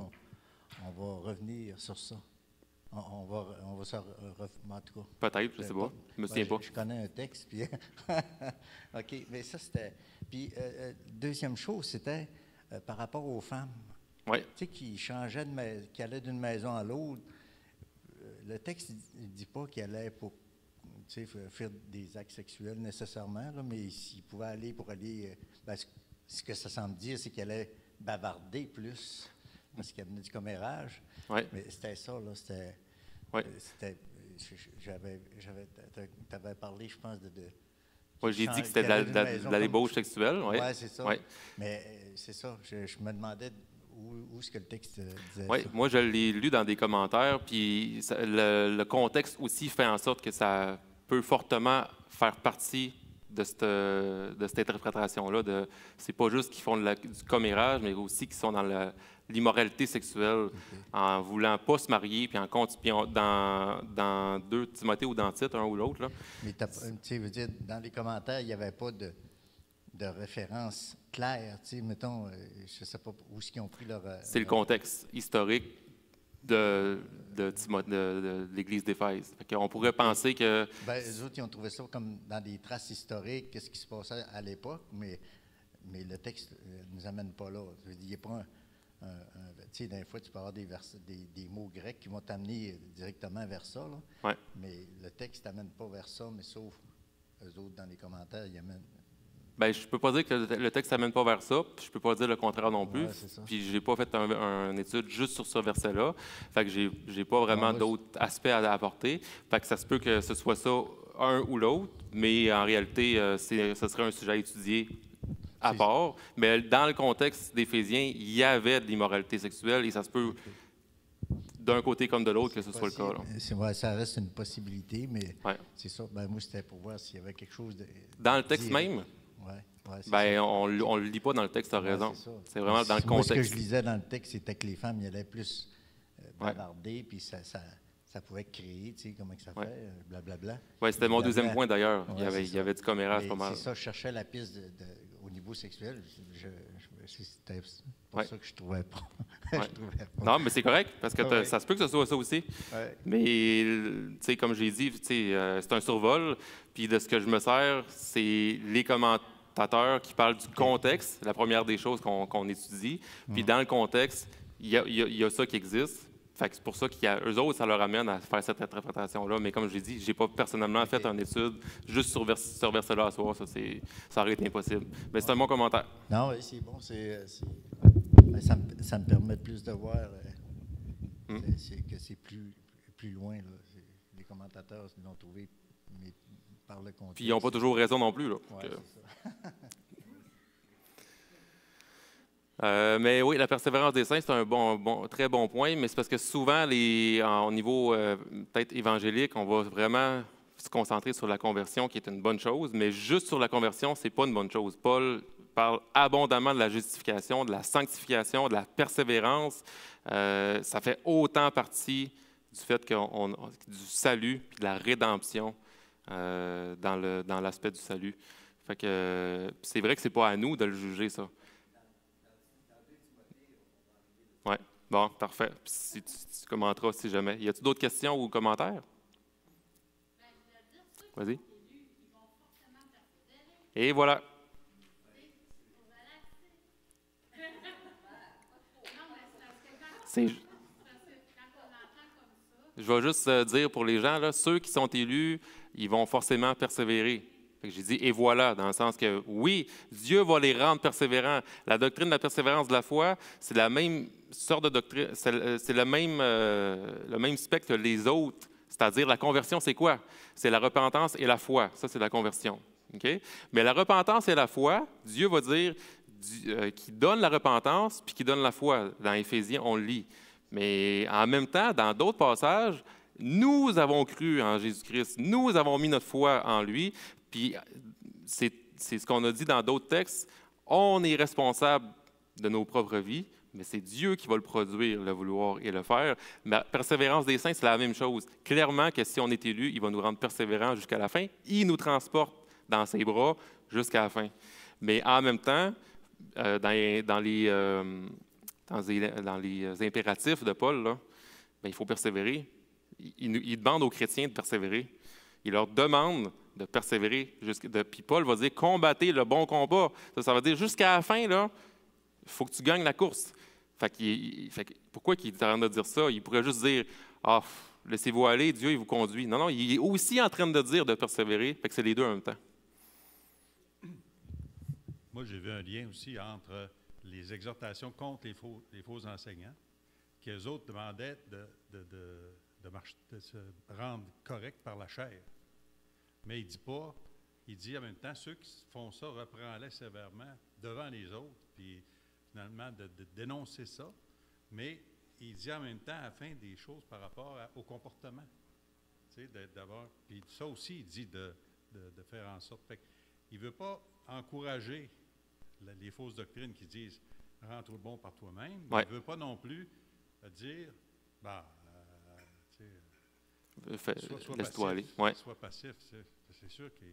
on va revenir sur ça. On va se en tout cas. Peut-être, je ne sais pas. Je me souviens pas. Je connais un texte, puis... OK, mais ça, c'était... Puis, deuxième chose, c'était par rapport aux femmes. Oui. Tu sais, qui allaient d'une maison à l'autre. Le texte ne dit pas qu'il allait pour faire des actes sexuels nécessairement, là, mais s'il pouvait aller pour aller... ce que ça semble dire, c'est qu'il allait bavarder plus, parce qu'il venait du commérage. Oui. Mais c'était ça, là, c'était... Oui. Tu avais parlé, je pense, de oui, j'ai dit que c'était de la débauche sexuelle. Oui, ouais, c'est ça. Ouais. Mais c'est ça, je me demandais où est-ce que le texte disait oui, ça. Moi, je l'ai lu dans des commentaires, puis le contexte aussi fait en sorte que ça peut fortement faire partie de cette interprétation-là. C'est pas juste qu'ils font du commérage, mais aussi qu'ils sont dans l'immoralité sexuelle, en voulant pas se marier, puis en continuant dans 2 Timothée ou dans Tite, un ou l'autre. Là. Mais tu veux dire, dans les commentaires, il n'y avait pas de référence claire, tu sais, mettons, je ne sais pas où est-ce qu'ils ont pris leur... C'est le contexte historique de l'Église d'Éphèse. On pourrait penser que... Les autres, ils ont trouvé ça comme dans des traces historiques, qu'est-ce qui se passait à l'époque, mais le texte ne nous amène pas là. Il n'y a pas tu sais, des fois, tu peux avoir des mots grecs qui vont t'amener directement vers ça, là. Ouais. Mais le texte ne t'amène pas vers ça, mais sauf eux autres, dans les commentaires, ils amènent... je ne peux pas dire que le texte ne t'amène pas vers ça, puis je ne peux pas dire le contraire non plus. Ouais, puis je n'ai pas fait une étude juste sur ce verset-là. Fait que j'ai pas vraiment d'autres aspects à apporter. Fait que ça se peut que ce soit ça, un ou l'autre, mais en réalité, ce serait un sujet à étudier à part. Mais dans le contexte d'Éphésiens, il y avait de l'immoralité sexuelle et ça se peut d'un côté comme de l'autre que ce soit le cas. Là. Ça reste une possibilité, mais ouais. C'est ça. Moi, c'était pour voir s'il y avait quelque chose de... Dans le texte même? On ne le lit pas dans le texte, tu as raison. C'est vraiment dans le contexte. Ce que je lisais dans le texte, c'était que les femmes y allaient plus bavarder, puis ça pouvait créer, tu sais, comment que ça fait, blablabla. Oui, c'était mon deuxième point d'ailleurs. Il y avait du commérage pas mal. C'est ça, je cherchais la piste au niveau sexuel. C'était pour ça que je trouvais pas. Non, mais c'est correct, parce que ça se peut que ce soit ça aussi. Mais, tu sais, comme j'ai dit, c'est un survol. Puis de ce que je me sers, c'est les commentateurs qui parlent du contexte, la première des choses qu'on étudie. Puis dans le contexte, il y a ça qui existe. Fait que c'est pour ça qu'eux autres, ça leur amène à faire cette interprétation-là. Mais comme je l'ai dit, je n'ai pas personnellement fait une étude juste sur ce verset-là à soir. Ça aurait été impossible. Mais c'est un bon commentaire. Non, oui, c'est bon. Ça me permet plus de voir que c'est plus loin. Là. Les commentateurs l'ont trouvé, mais par le contexte. Puis ils n'ont pas toujours raison non plus. Là, c'est ça. Mais oui, la persévérance des saints, c'est un très bon point, mais c'est parce que souvent, au niveau peut-être évangélique, on va vraiment se concentrer sur la conversion, qui est une bonne chose, mais juste sur la conversion, c'est pas une bonne chose. Paul parle abondamment de la justification, de la sanctification, de la persévérance. Ça fait autant partie du fait du salut et de la rédemption dans l'aspect du salut. Fait que c'est vrai que c'est pas à nous de le juger, ça. Oui, bon, parfait. Si tu commenteras si jamais. Y a-t-il d'autres questions ou commentaires? Vas-y. Et voilà. Je vais juste dire pour les gens, là, ceux qui sont élus, ils vont forcément persévérer. J'ai dit « et voilà », dans le sens que, oui, Dieu va les rendre persévérants. La doctrine de la persévérance de la foi, c'est la même sorte de doctrine, c'est le même spectre que les autres. C'est-à-dire, la conversion, c'est quoi? C'est la repentance et la foi. Ça, c'est la conversion. Okay? Mais la repentance et la foi, Dieu va dire qu'il donne la repentance puis qu'il donne la foi. Dans Éphésiens, on le lit. Mais en même temps, dans d'autres passages, nous avons cru en Jésus-Christ. Nous avons mis notre foi en lui. Puis c'est ce qu'on a dit dans d'autres textes. On est responsable de nos propres vies, mais c'est Dieu qui va le produire, le vouloir et le faire. Mais la persévérance des saints, c'est la même chose. Clairement que si on est élu, il va nous rendre persévérants jusqu'à la fin. Il nous transporte dans ses bras jusqu'à la fin. Mais en même temps, dans les impératifs de Paul, là, bien, il faut persévérer. Il demande aux chrétiens de persévérer. Il leur demande de persévérer. Puis Paul va dire « combattez le bon combat ». Ça veut dire jusqu'à la fin, là, il faut que tu gagnes la course. Pourquoi il est en train de dire ça? Il pourrait juste dire « Ah, laissez-vous aller, Dieu il vous conduit ». Non, il est aussi en train de dire de persévérer. Fait que c'est les deux en même temps. Moi, j'ai vu un lien aussi entre les exhortations contre les faux enseignants, qu'eux autres demandaient de se rendre correct par la chair. Mais il dit en même temps, ceux qui font ça, reprends-les sévèrement devant les autres, puis finalement de dénoncer ça. Mais il dit en même temps, à la fin, des choses par rapport au comportement. Tu sais, puis ça aussi, il dit de faire en sorte. Fait il ne veut pas encourager les fausses doctrines qui disent « rends tout le bon par toi-même ». Ouais. Il ne veut pas non plus dire laisse-toi aller. Ouais. Sois passif. C'est sûr que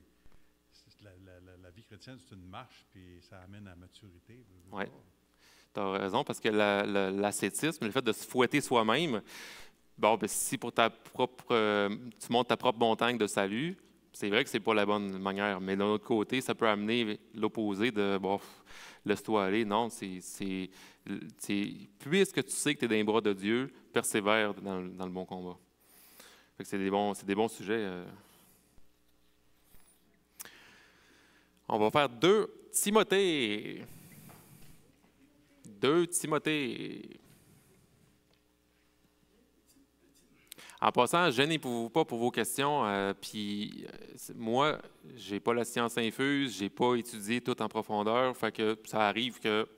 la vie chrétienne, c'est une marche, puis ça amène à la maturité. Oui, tu as raison, parce que l'ascétisme, le fait de se fouetter soi-même, bon, ben, si pour tu montes ta propre montagne de salut, c'est vrai que c'est pas la bonne manière, mais d'un autre côté, ça peut amener l'opposé de bon, laisse-toi aller. Non, puisque tu sais que tu es dans les bras de Dieu, persévère dans le bon combat. Fait que c'est des bons sujets. On va faire 2 Timothée. 2 Timothée. En passant, gênez-vous pas pour vos questions. Moi, je n'ai pas la science infuse, je n'ai pas étudié tout en profondeur. Fait que ça arrive que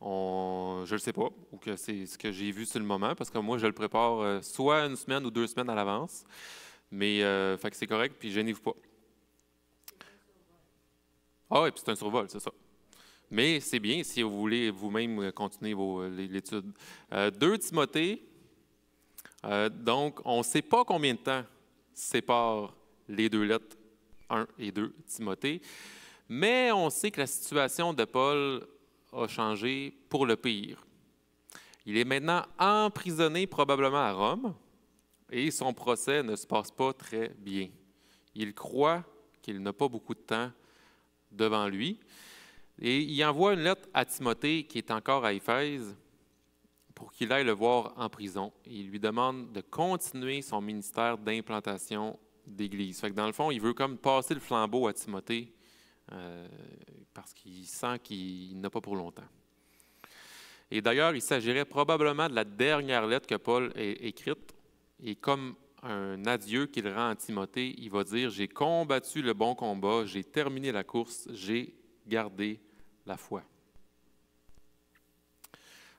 je ne le sais pas, ou que c'est ce que j'ai vu sur le moment, parce que moi, je le prépare soit 1 semaine ou 2 semaines à l'avance. Mais fait que c'est correct, puis gênez-vous pas. Ah oui, puis c'est un survol, c'est ça. Mais c'est bien si vous voulez vous-même continuer l'étude. 2 Timothée, donc on ne sait pas combien de temps séparent les 2 lettres 1 et 2 Timothée, mais on sait que la situation de Paul a changé pour le pire. Il est maintenant emprisonné probablement à Rome et son procès ne se passe pas très bien. Il croit qu'il n'a pas beaucoup de temps devant lui. Et il envoie une lettre à Timothée qui est encore à Éphèse pour qu'il aille le voir en prison. Et il lui demande de continuer son ministère d'implantation d'Église. Fait que dans le fond, il veut comme passer le flambeau à Timothée parce qu'il sent qu'il n'a pas pour longtemps. Et d'ailleurs, il s'agirait probablement de la dernière lettre que Paul a écrite. Et comme un adieu qu'il rend à Timothée, il va dire « J'ai combattu le bon combat, j'ai terminé la course, j'ai gardé la foi. »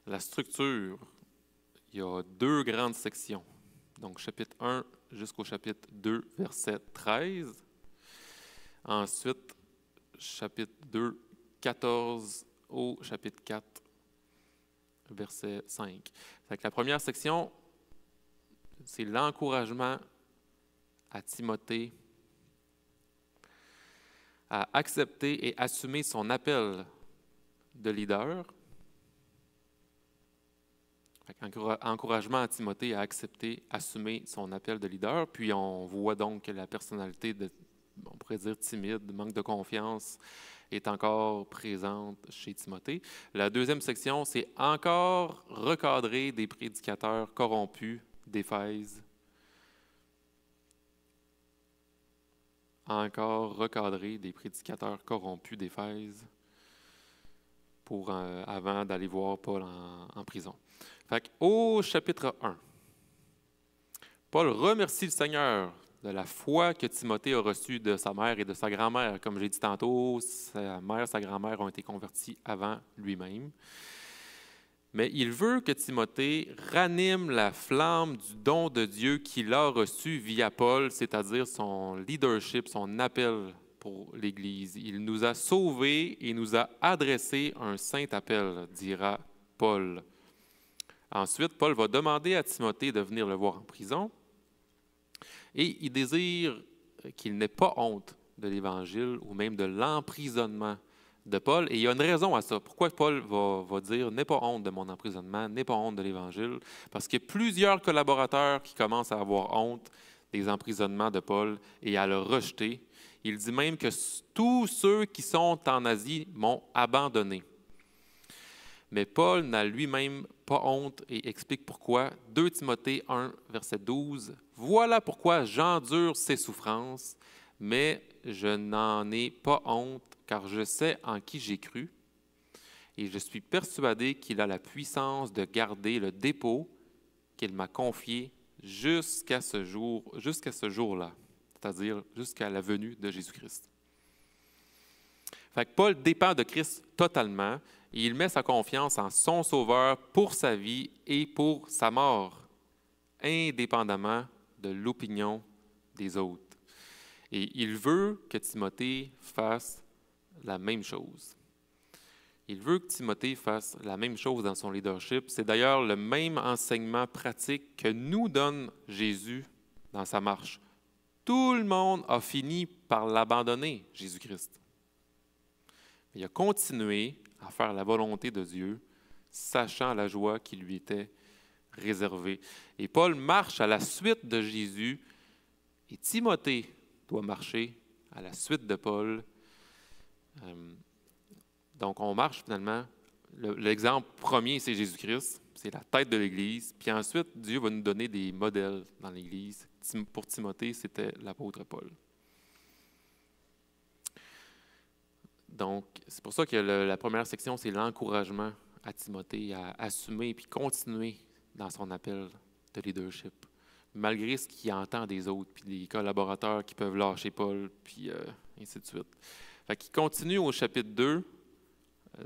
La structure, il y a 2 grandes sections. Donc, chapitre 1 jusqu'au chapitre 2, verset 13. Ensuite, chapitre 2, 14 au chapitre 4, verset 5. La première section, c'est l'encouragement à Timothée à accepter et assumer son appel de leader. Encouragement à Timothée à accepter, assumer son appel de leader. Puis on voit donc que la personnalité, on pourrait dire timide, manque de confiance, est encore présente chez Timothée. La deuxième section, c'est encore recadrer des prédicateurs corrompus d'Éphèse. Encore recadrer des prédicateurs corrompus d'Éphèse avant d'aller voir Paul en prison. Fait au chapitre 1, Paul remercie le Seigneur de la foi que Timothée a reçue de sa mère et de sa grand-mère. Comme j'ai dit tantôt, sa mère et sa grand-mère ont été convertis avant lui-même. Mais il veut que Timothée ranime la flamme du don de Dieu qu'il a reçu via Paul, c'est-à-dire son leadership, son appel pour l'Église. Il nous a sauvés et nous a adressé un saint appel, dira Paul. Ensuite, Paul va demander à Timothée de venir le voir en prison et il désire qu'il n'ait pas honte de l'Évangile ou même de l'emprisonnement de Paul. Et il y a une raison à ça. Pourquoi Paul va dire « n'aie pas honte de mon emprisonnement, n'aie pas honte de l'Évangile », parce qu'il y a plusieurs collaborateurs qui commencent à avoir honte des emprisonnements de Paul et à le rejeter. Il dit même que tous ceux qui sont en Asie m'ont abandonné. Mais Paul n'a lui-même pas honte et explique pourquoi. 2 Timothée 1, verset 12. « Voilà pourquoi j'endure ces souffrances, mais je n'en ai pas honte, car je sais en qui j'ai cru, et je suis persuadé qu'il a la puissance de garder le dépôt qu'il m'a confié jusqu'à ce jour-là, c'est-à-dire jusqu'à la venue de Jésus-Christ. » Fait que Paul dépend de Christ totalement et il met sa confiance en son Sauveur pour sa vie et pour sa mort, indépendamment de l'opinion des autres. Et il veut que Timothée fasse la même chose. Il veut que Timothée fasse la même chose dans son leadership. C'est d'ailleurs le même enseignement pratique que nous donne Jésus dans sa marche. Tout le monde a fini par l'abandonner, Jésus-Christ. Il a continué à faire la volonté de Dieu, sachant la joie qui lui était réservée. Et Paul marche à la suite de Jésus, et Timothée doit marcher à la suite de Paul. Donc, on marche finalement. L'exemple premier, c'est Jésus-Christ, c'est la tête de l'Église. Puis ensuite, Dieu va nous donner des modèles dans l'Église. Pour Timothée, c'était l'apôtre Paul. Donc, c'est pour ça que la première section, c'est l'encouragement à Timothée à assumer et continuer dans son appel de leadership, malgré ce qu'il entend des autres, puis des collaborateurs qui peuvent lâcher Paul, puis ainsi de suite. Fait qu'il continue au chapitre 2,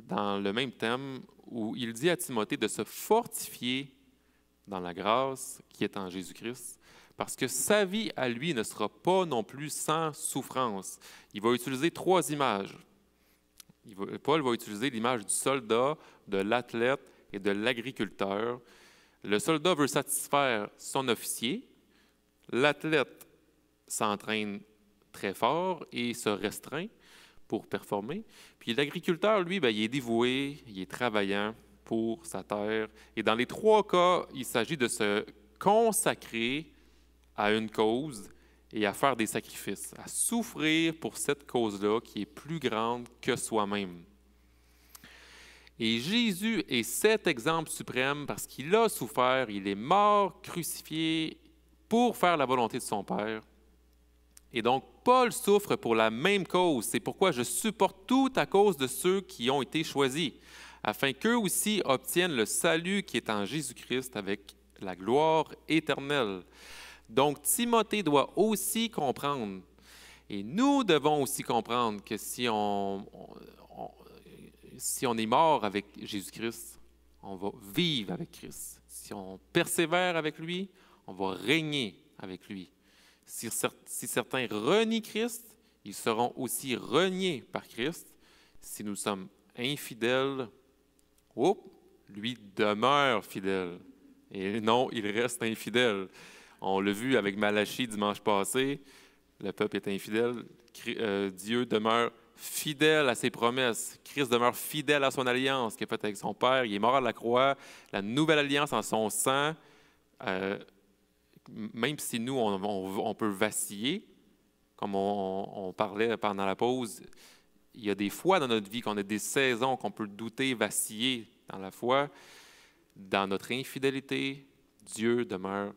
dans le même thème, où il dit à Timothée de se fortifier dans la grâce qui est en Jésus-Christ, parce que sa vie à lui ne sera pas non plus sans souffrance. Il va utiliser 3 images. Paul va utiliser l'image du soldat, de l'athlète et de l'agriculteur. Le soldat veut satisfaire son officier. L'athlète s'entraîne très fort et se restreint pour performer. Puis l'agriculteur, lui, il est dévoué, il est travaillant pour sa terre. Et dans les 3 cas, il s'agit de se consacrer à une cause et à faire des sacrifices, à souffrir pour cette cause-là qui est plus grande que soi-même. Et Jésus est cet exemple suprême parce qu'il a souffert, il est mort, crucifié pour faire la volonté de son Père. Et donc, Paul souffre pour la même cause. C'est pourquoi je supporte tout à cause de ceux qui ont été choisis, afin qu'eux aussi obtiennent le salut qui est en Jésus-Christ avec la gloire éternelle. Donc, Timothée doit aussi comprendre, et nous devons aussi comprendre que si on est mort avec Jésus-Christ, on va vivre avec Christ. Si on persévère avec lui, on va régner avec lui. Si certains renient Christ, ils seront aussi reniés par Christ. Si nous sommes infidèles, lui demeure fidèle. Et non, il reste infidèle. On l'a vu avec Malachie dimanche passé, le peuple est infidèle, Dieu demeure fidèle à ses promesses, Christ demeure fidèle à son alliance qu'il a faite avec son Père, il est mort à la croix, la nouvelle alliance en son sang, même si nous, on peut vaciller, comme on parlait pendant la pause, il y a des fois dans notre vie qu'on a des saisons qu'on peut douter, vaciller dans la foi, dans notre infidélité, Dieu demeure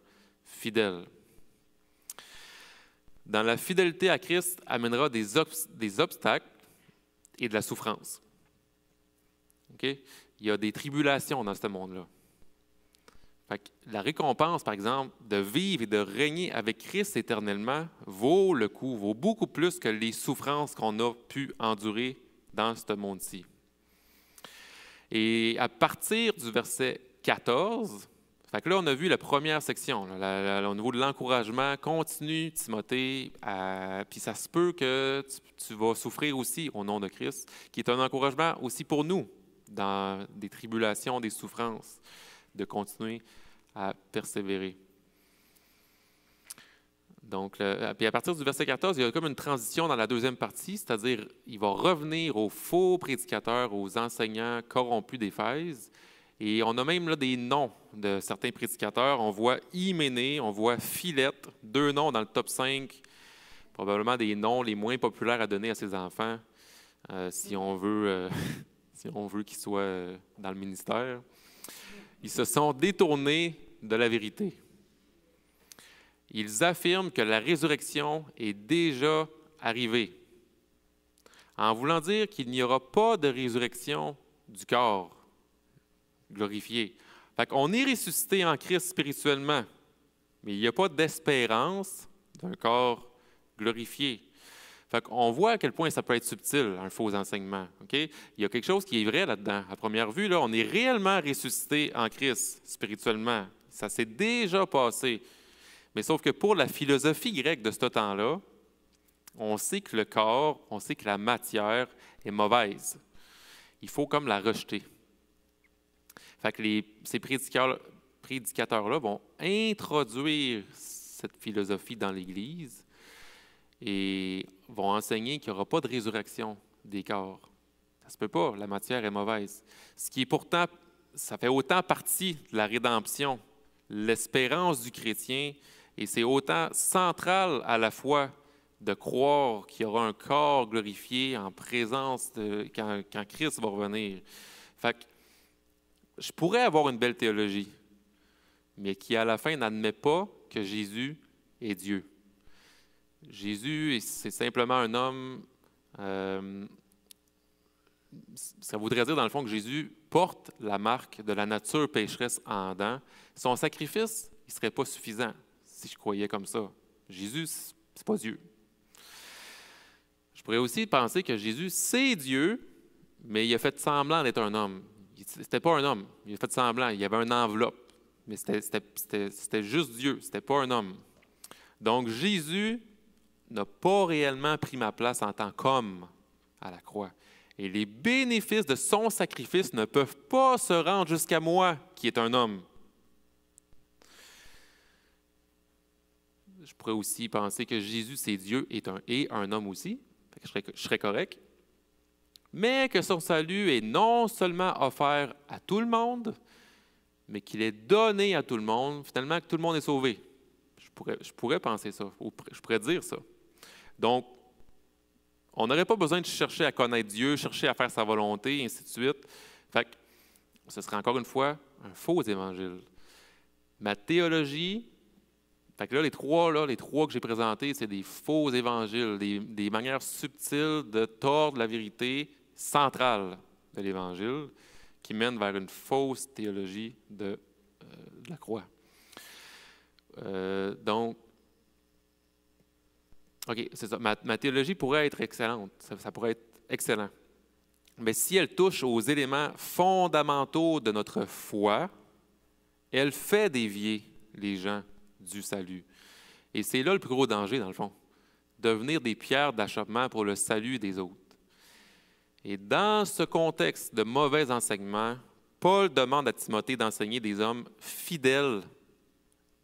fidèle. Dans la fidélité à Christ amènera des obstacles et de la souffrance. Okay? Il y a des tribulations dans ce monde-là. Fait que la récompense, par exemple, de vivre et de régner avec Christ éternellement vaut le coup, vaut beaucoup plus que les souffrances qu'on a pu endurer dans ce monde-ci. Et à partir du verset 14, Fait que là, on a vu la première section, là, au niveau de l'encouragement. Continue, Timothée, puis ça se peut que tu vas souffrir aussi au nom de Christ, qui est un encouragement aussi pour nous, dans des tribulations, des souffrances, de continuer à persévérer. Donc, puis à partir du verset 14, il y a comme une transition dans la deuxième partie, c'est-à-dire il va revenir aux faux prédicateurs, aux enseignants corrompus d'Éphèse. Et on a même là des noms de certains prédicateurs. On voit Hyménée, on voit Philette, 2 noms dans le top 5, probablement des noms les moins populaires à donner à ses enfants, si on veut, si on veut qu'ils soient dans le ministère. Ils se sont détournés de la vérité. Ils affirment que la résurrection est déjà arrivée, en voulant dire qu'il n'y aura pas de résurrection du corps glorifié. Fait qu'on est ressuscité en Christ spirituellement, mais il n'y a pas d'espérance d'un corps glorifié. Fait qu'on voit à quel point ça peut être subtil, un faux enseignement. Okay? Il y a quelque chose qui est vrai là-dedans. À première vue, là, on est réellement ressuscité en Christ spirituellement. Ça s'est déjà passé. Mais sauf que pour la philosophie grecque de ce temps-là, on sait que le corps, on sait que la matière est mauvaise. Il faut comme la rejeter. Fait que ces prédicateurs-là vont introduire cette philosophie dans l'Église et vont enseigner qu'il n'y aura pas de résurrection des corps. Ça ne se peut pas, la matière est mauvaise. Ce qui est pourtant, ça fait autant partie de la rédemption, l'espérance du chrétien, et c'est autant central à la foi de croire qu'il y aura un corps glorifié en présence quand Christ va revenir. Fait que je pourrais avoir une belle théologie, mais qui à la fin n'admet pas que Jésus est Dieu. Jésus, c'est simplement un homme. Ça voudrait dire dans le fond que Jésus porte la marque de la nature pécheresse en Adam. Son sacrifice, il ne serait pas suffisant si je croyais comme ça. Jésus, ce n'est pas Dieu. Je pourrais aussi penser que Jésus, c'est Dieu, mais il a fait semblant d'être un homme. C'était pas un homme, il a fait semblant, il y avait une enveloppe, mais c'était juste Dieu, c'était pas un homme. Donc Jésus n'a pas réellement pris ma place en tant qu'homme à la croix. Et les bénéfices de son sacrifice ne peuvent pas se rendre jusqu'à moi, qui est un homme. Je pourrais aussi penser que Jésus, c'est Dieu et un homme aussi. Je serais correct. Mais que son salut est non seulement offert à tout le monde, mais qu'il est donné à tout le monde, finalement que tout le monde est sauvé. Je pourrais penser ça, ou je pourrais dire ça. Donc, on n'aurait pas besoin de chercher à connaître Dieu, chercher à faire sa volonté, et ainsi de suite. Fait que ce serait encore une fois un faux évangile. Ma théologie, fait que là, les trois que j'ai présentés, c'est des faux évangiles, des manières subtiles de tordre la vérité centrale de l'Évangile qui mènent vers une fausse théologie de la croix. Donc, OK, c'est ça. Ma théologie pourrait être excellente. Ça pourrait être excellent. Mais si elle touche aux éléments fondamentaux de notre foi, elle fait dévier les gens du salut. Et c'est là le plus gros danger, dans le fond. Devenir des pierres d'achoppement pour le salut des autres. Et dans ce contexte de mauvais enseignement, Paul demande à Timothée d'enseigner des hommes fidèles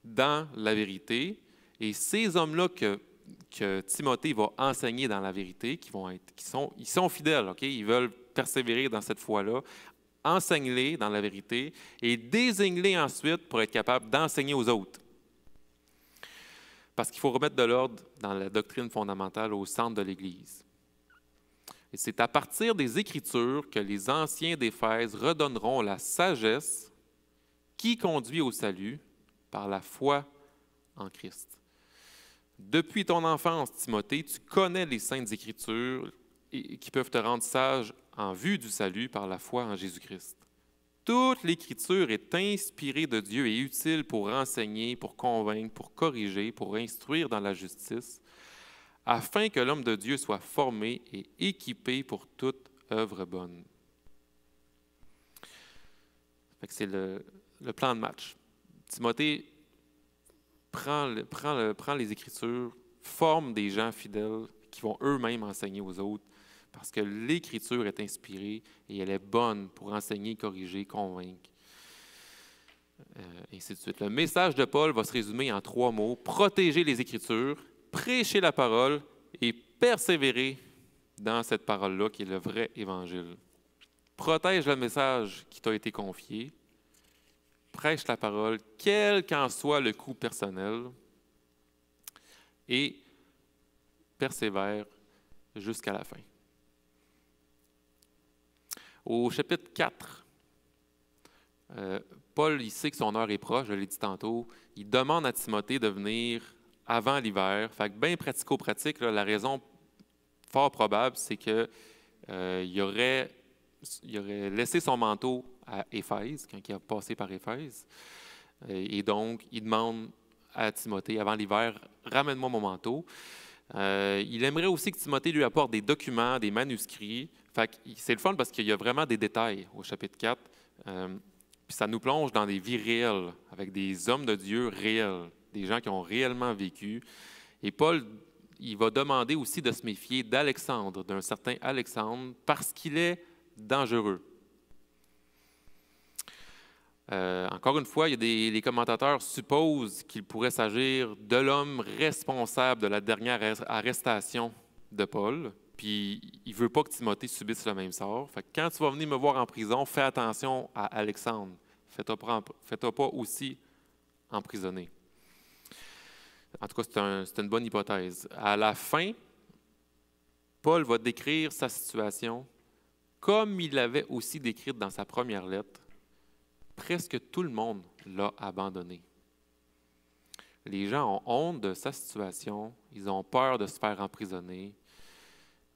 dans la vérité. Et ces hommes-là que Timothée va enseigner dans la vérité, ils sont fidèles, OK? Ils veulent persévérer dans cette foi-là. Enseigne-les dans la vérité et désigne-les ensuite pour être capable d'enseigner aux autres. Parce qu'il faut remettre de l'ordre dans la doctrine fondamentale au centre de l'Église. Et c'est à partir des Écritures que les anciens d'Éphèse redonneront la sagesse qui conduit au salut par la foi en Christ. Depuis ton enfance, Timothée, tu connais les saintes Écritures qui peuvent te rendre sage en vue du salut par la foi en Jésus-Christ. Toute l'Écriture est inspirée de Dieu et utile pour enseigner, pour convaincre, pour corriger, pour instruire dans la justice, afin que l'homme de Dieu soit formé et équipé pour toute œuvre bonne. C'est le plan de match. Timothée prend les Écritures, forme des gens fidèles qui vont eux-mêmes enseigner aux autres, parce que l'Écriture est inspirée et elle est bonne pour enseigner, corriger, convaincre, ainsi de suite. Le message de Paul va se résumer en 3 mots: protéger les Écritures, prêcher la parole et persévérer dans cette parole-là qui est le vrai Évangile. Protège le message qui t'a été confié, prêche la parole, quel qu'en soit le coût personnel, et persévère jusqu'à la fin. Au chapitre 4, Paul, il sait que son heure est proche, je l'ai dit tantôt. Il demande à Timothée de venir avant l'hiver. Fait que bien pratico-pratique, là, la raison fort probable, c'est qu'il il aurait laissé son manteau à Éphèse, quand il a passé par Éphèse. Et donc, il demande à Timothée, avant l'hiver, ramène-moi mon manteau. Il aimerait aussi que Timothée lui apporte des documents, des manuscrits. Fait que c'est le fun parce qu'il y a vraiment des détails au chapitre 4. Puis ça nous plonge dans des vies réelles, avec des hommes de Dieu réels, des gens qui ont réellement vécu. Et Paul, il va demander aussi de se méfier d'Alexandre, d'un certain Alexandre, parce qu'il est dangereux. Encore une fois, les commentateurs supposent qu'il pourrait s'agir de l'homme responsable de la dernière arrestation de Paul, puis il ne veut pas que Timothée subisse le même sort. Fait que quand tu vas venir me voir en prison, fais attention à Alexandre. Fais-toi pas aussi emprisonner. En tout cas, c'est une bonne hypothèse. À la fin, Paul va décrire sa situation comme il l'avait aussi décrite dans sa première lettre. Presque tout le monde l'a abandonné. Les gens ont honte de sa situation, ils ont peur de se faire emprisonner.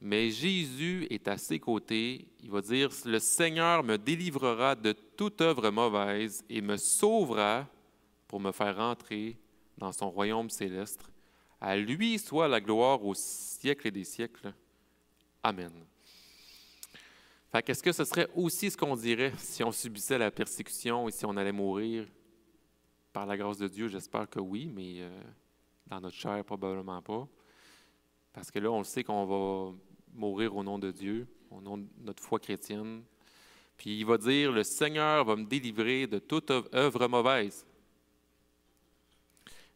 Mais Jésus est à ses côtés. Il va dire, « Le Seigneur me délivrera de toute œuvre mauvaise et me sauvera pour me faire entrer dans son royaume céleste. À lui soit la gloire au siècle et des siècles. Amen. » Fait qu'est-ce que ce serait aussi ce qu'on dirait si on subissait la persécution et si on allait mourir? Par la grâce de Dieu, j'espère que oui, mais dans notre chair, probablement pas. Parce que là, on le sait qu'on va mourir au nom de Dieu, au nom de notre foi chrétienne. Puis il va dire, « Le Seigneur va me délivrer de toute œuvre mauvaise.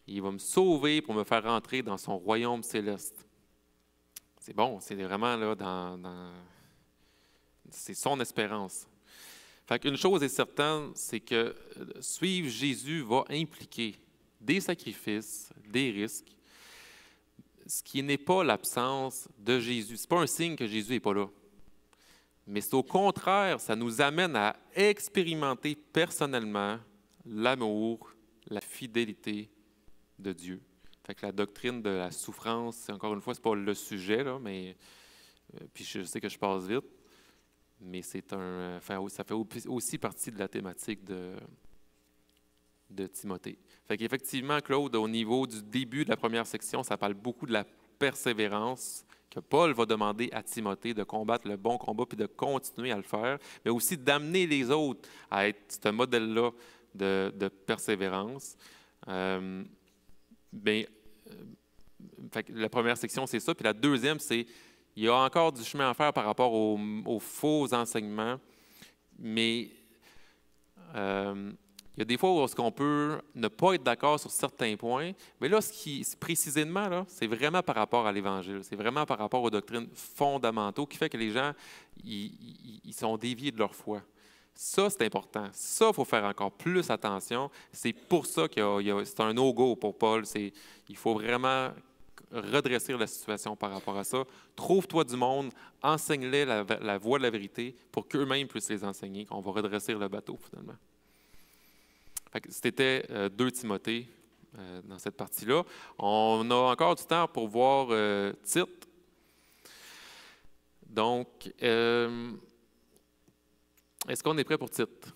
Il va me sauver pour me faire entrer dans son royaume céleste. » C'est bon, c'est vraiment là c'est son espérance. Fait qu'une chose est certaine, c'est que suivre Jésus va impliquer des sacrifices, des risques, ce qui n'est pas l'absence de Jésus. Ce n'est pas un signe que Jésus n'est pas là. Mais c'est au contraire, ça nous amène à expérimenter personnellement l'amour, la fidélité de Dieu. Fait que la doctrine de la souffrance, encore une fois, ce n'est pas le sujet, là, mais puis je sais que je passe vite, mais ça fait aussi partie de la thématique de Timothée. Fait qu'effectivement, Claude, au niveau du début de la première section, ça parle beaucoup de la persévérance que Paul va demander à Timothée de combattre le bon combat puis de continuer à le faire, mais aussi d'amener les autres à être ce modèle-là de persévérance. Fait que la première section, c'est ça. Puis la deuxième, c'est il y a encore du chemin à faire par rapport aux faux enseignements, mais il y a des fois où on peut ne pas être d'accord sur certains points, mais là, précisément, là, c'est vraiment par rapport à l'Évangile, c'est vraiment par rapport aux doctrines fondamentaux qui fait que les gens ils sont déviés de leur foi. Ça, c'est important. Ça, il faut faire encore plus attention. C'est pour ça que c'est un no-go pour Paul. Il faut vraiment redresser la situation par rapport à ça. Trouve-toi du monde, enseigne-les la voie de la vérité pour qu'eux-mêmes puissent les enseigner, qu'on va redresser le bateau, finalement. C'était 2 Timothée dans cette partie-là. On a encore du temps pour voir Tite. Donc, est-ce qu'on est prêt pour Tite?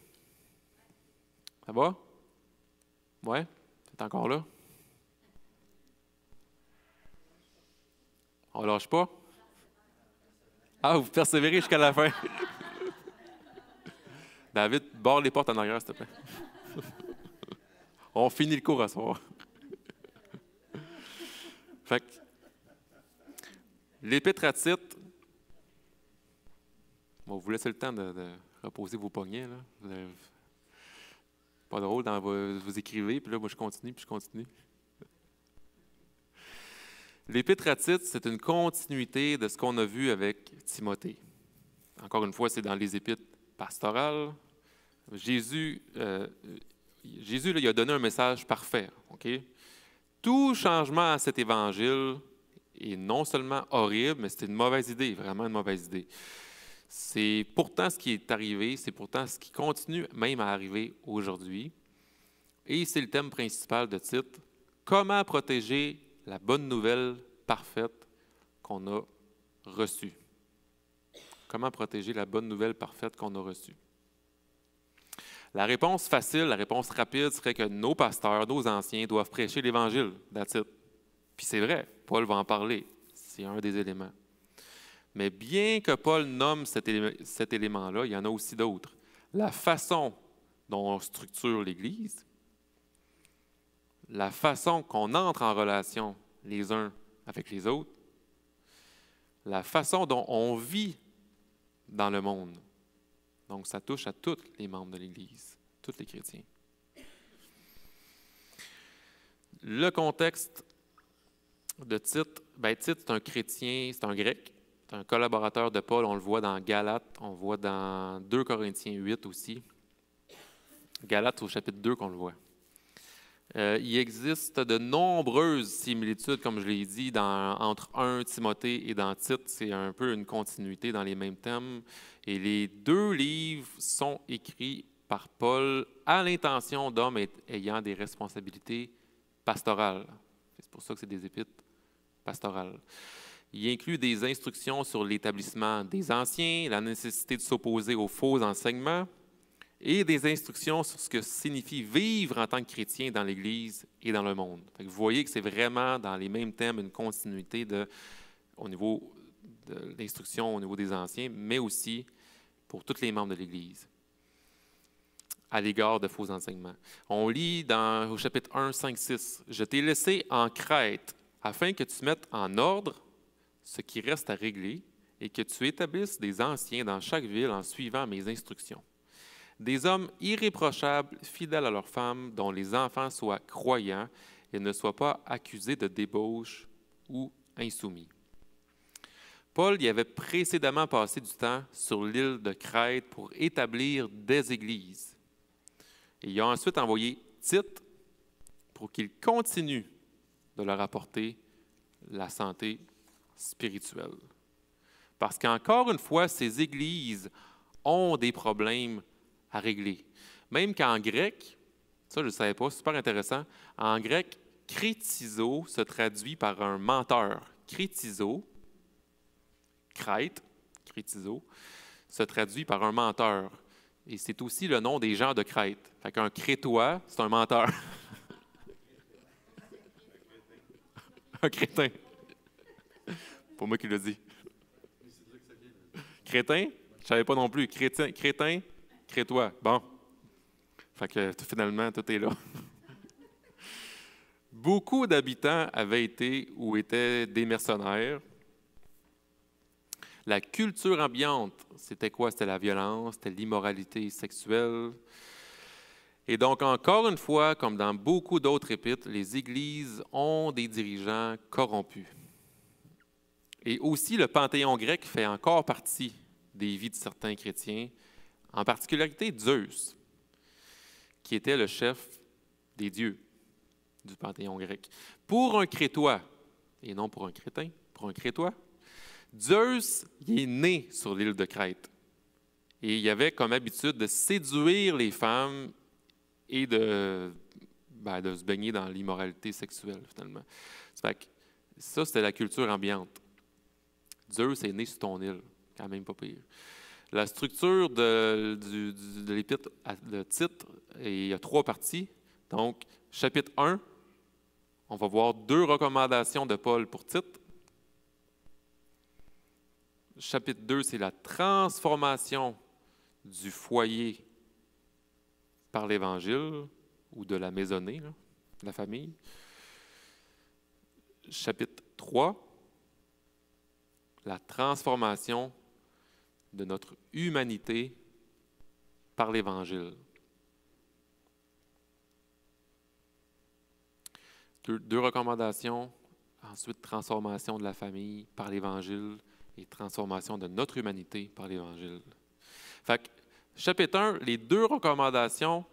Ça va? Ouais? C'est encore là? On ne lâche pas? Ah, vous persévérez jusqu'à la fin. David, barre les portes en arrière, s'il te plaît. On finit le cours à soir. Fait que, l'Épître à Tite, on va vous laisser le temps de reposer vos poignets. Là. Pas drôle, vous écrivez, puis là, moi, je continue, puis je continue. L'Épître à Tite, c'est une continuité de ce qu'on a vu avec Timothée. Encore une fois, c'est dans les épîtres pastorales. Jésus, là, il a donné un message parfait. Okay? Tout changement à cet évangile est non seulement horrible, mais c'est une mauvaise idée, vraiment une mauvaise idée. C'est pourtant ce qui est arrivé, c'est pourtant ce qui continue même à arriver aujourd'hui. Et c'est le thème principal de Tite. Comment protéger la bonne nouvelle parfaite qu'on a reçue? Comment protéger la bonne nouvelle parfaite qu'on a reçue? La réponse facile, la réponse rapide serait que nos pasteurs, nos anciens doivent prêcher l'Évangile, that's it. Puis c'est vrai, Paul va en parler, c'est un des éléments. Mais bien que Paul nomme cet élément-là, il y en a aussi d'autres. La façon dont on structure l'Église, la façon qu'on entre en relation les uns avec les autres, la façon dont on vit dans le monde. Donc, ça touche à tous les membres de l'Église, tous les chrétiens. Le contexte de Tite, Tite, c'est un chrétien, c'est un grec, c'est un collaborateur de Paul, on le voit dans Galates, on le voit dans 2 Corinthiens 8 aussi. Galates au chapitre 2 qu'on le voit. Il existe de nombreuses similitudes, comme je l'ai dit, entre 1 Timothée et dans Tite. C'est un peu une continuité dans les mêmes thèmes. Et les deux livres sont écrits par Paul à l'intention d'hommes ayant des responsabilités pastorales. C'est pour ça que c'est des épîtres pastorales. Il inclut des instructions sur l'établissement des anciens, la nécessité de s'opposer aux faux enseignements, et des instructions sur ce que signifie vivre en tant que chrétien dans l'Église et dans le monde. Vous voyez que c'est vraiment dans les mêmes thèmes une continuité au niveau de l'instruction, au niveau des anciens, mais aussi pour tous les membres de l'Église, à l'égard de faux enseignements. On lit au chapitre 1, 5, 6, « Je t'ai laissé en Crète afin que tu mettes en ordre ce qui reste à régler et que tu établisses des anciens dans chaque ville en suivant mes instructions. Des hommes irréprochables, fidèles à leurs femmes, dont les enfants soient croyants et ne soient pas accusés de débauche ou insoumis. » Paul y avait précédemment passé du temps sur l'île de Crète pour établir des églises. Et il a ensuite envoyé Tite pour qu'il continue de leur apporter la santé spirituelle. Parce qu'encore une fois, ces églises ont des problèmes à régler. Même qu'en grec, ça je ne le savais pas, super intéressant, en grec, krétizo se traduit par un menteur. Krétizo, Crète, krétizo, se traduit par un menteur. Et c'est aussi le nom des gens de Crète. Fait qu'un crétois, c'est un menteur. Un crétin. Pas moi qui le dis. Crétin? Je ne savais pas non plus. Crétin, crétois. Bon. Fait que finalement, tout est là. Beaucoup d'habitants avaient été ou étaient des mercenaires. La culture ambiante, c'était quoi? C'était la violence, c'était l'immoralité sexuelle. Et donc, encore une fois, comme dans beaucoup d'autres épîtres, les églises ont des dirigeants corrompus. Et aussi, le panthéon grec fait encore partie des vies de certains chrétiens, en particularité Zeus, qui était le chef des dieux du panthéon grec. Pour un crétois, et non pour un crétin, pour un crétois, Zeus il est né sur l'île de Crète. Et il avait comme habitude de séduire les femmes et de se baigner dans l'immoralité sexuelle, finalement. Ça, c'était la culture ambiante. Zeus est né sur ton île, quand même pas pire. La structure de l'épître de Tite, il y a 3 parties. Donc, chapitre 1, on va voir 2 recommandations de Paul pour Tite. Chapitre 2, c'est la transformation du foyer par l'Évangile ou de la maisonnée, là, de la famille. Chapitre 3, la transformation de notre humanité par l'Évangile. Deux recommandations, ensuite transformation de la famille par l'Évangile et transformation de notre humanité par l'Évangile. Fait que, chapitre 1, les deux recommandations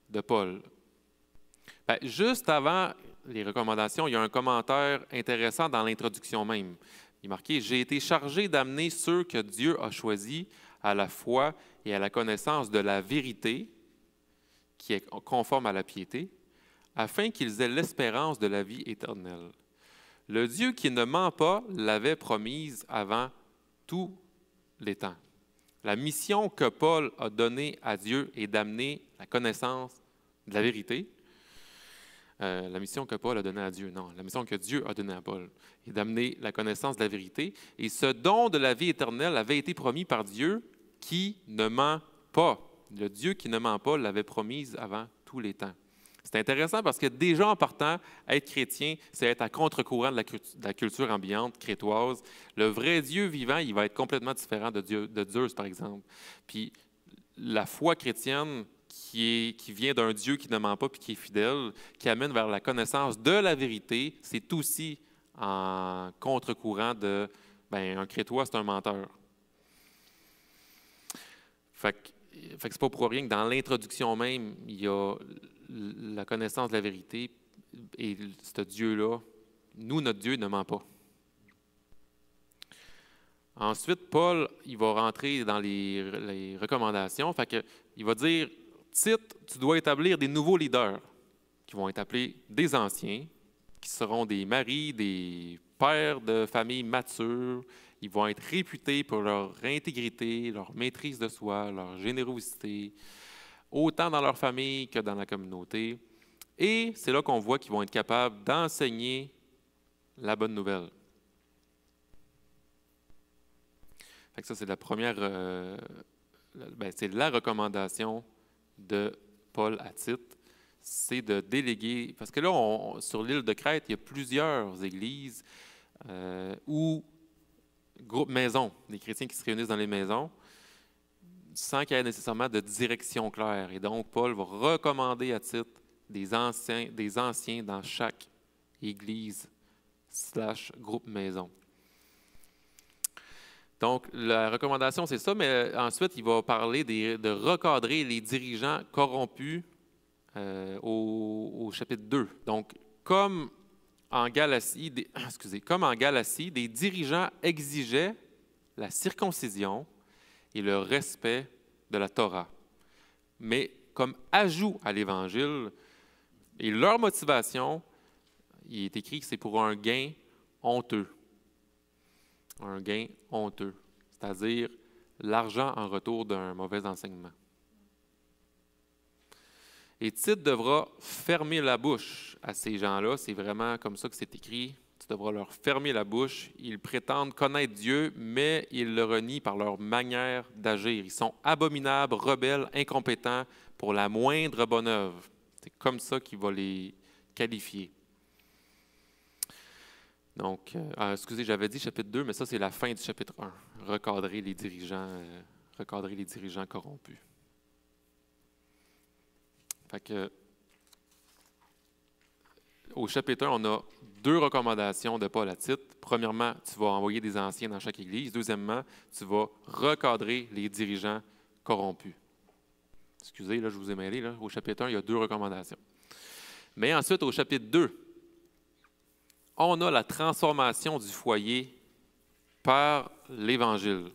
de Paul. Bien, juste avant les recommandations, il y a un commentaire intéressant dans l'introduction même. Il est marqué « J'ai été chargé d'amener ceux que Dieu a choisis à la foi et à la connaissance de la vérité, qui est conforme à la piété, afin qu'ils aient l'espérance de la vie éternelle. Le Dieu qui ne ment pas l'avait promise avant tous les temps. » La mission que Paul a donnée à Dieu est d'amener la connaissance de la vérité. La mission que Paul a donnée à Dieu, non, la mission que Dieu a donnée à Paul est d'amener la connaissance de la vérité. Et ce don de la vie éternelle avait été promis par Dieu qui ne ment pas. Le Dieu qui ne ment pas l'avait promise avant tous les temps. C'est intéressant parce que déjà en partant, être chrétien, c'est être à contre-courant de la culture ambiante crétoise. Le vrai Dieu vivant, il va être complètement différent de Zeus, par exemple. Puis la foi chrétienne qui vient d'un Dieu qui ne ment pas puis qui est fidèle, qui amène vers la connaissance de la vérité, c'est aussi en contre-courant de un crétois, c'est un menteur. Fait que c'est pas pour rien que dans l'introduction même, il y a la connaissance de la vérité et ce Dieu-là, nous, notre Dieu ne ment pas. Ensuite, Paul, il va rentrer dans les recommandations. Fait que, il va dire, Tite, tu dois établir des nouveaux leaders qui vont être appelés des anciens, qui seront des maris, des pères de famille matures. Ils vont être réputés pour leur intégrité, leur maîtrise de soi, leur générosité, autant dans leur famille que dans la communauté. Et c'est là qu'on voit qu'ils vont être capables d'enseigner la bonne nouvelle. Fait que ça, c'est la première, c'est la recommandation de Paul à Tite, c'est de déléguer, parce que là, sur l'île de Crète, il y a plusieurs églises ou groupes maisons, des chrétiens qui se réunissent dans les maisons, sans qu'il y ait nécessairement de direction claire. Et donc, Paul va recommander à Tite des anciens dans chaque église / groupe maison. Donc, la recommandation, c'est ça, mais ensuite, il va parler de recadrer les dirigeants corrompus au chapitre 2. Donc, comme en Galatie, des dirigeants exigeaient la circoncision et le respect de la Torah. Mais comme ajout à l'Évangile, et leur motivation, il est écrit que c'est pour un gain honteux. Un gain honteux, c'est-à-dire l'argent en retour d'un mauvais enseignement. Et Tite devra fermer la bouche à ces gens-là, c'est vraiment comme ça que c'est écrit, tu devras leur fermer la bouche. Ils prétendent connaître Dieu, mais ils le renient par leur manière d'agir. Ils sont abominables, rebelles, incompétents pour la moindre bonne œuvre. C'est comme ça qu'il va les qualifier. Donc, excusez, j'avais dit chapitre 2, mais ça, c'est la fin du chapitre 1. Recadrer les dirigeants corrompus. Fait que, au chapitre 1, on a 2 recommandations de Paul à Tite. Premièrement, tu vas envoyer des anciens dans chaque église. Deuxièmement, tu vas recadrer les dirigeants corrompus. Excusez, là, je vous ai mêlé. Là. Au chapitre 1, il y a 2 recommandations. Mais ensuite, au chapitre 2, on a la transformation du foyer par l'Évangile.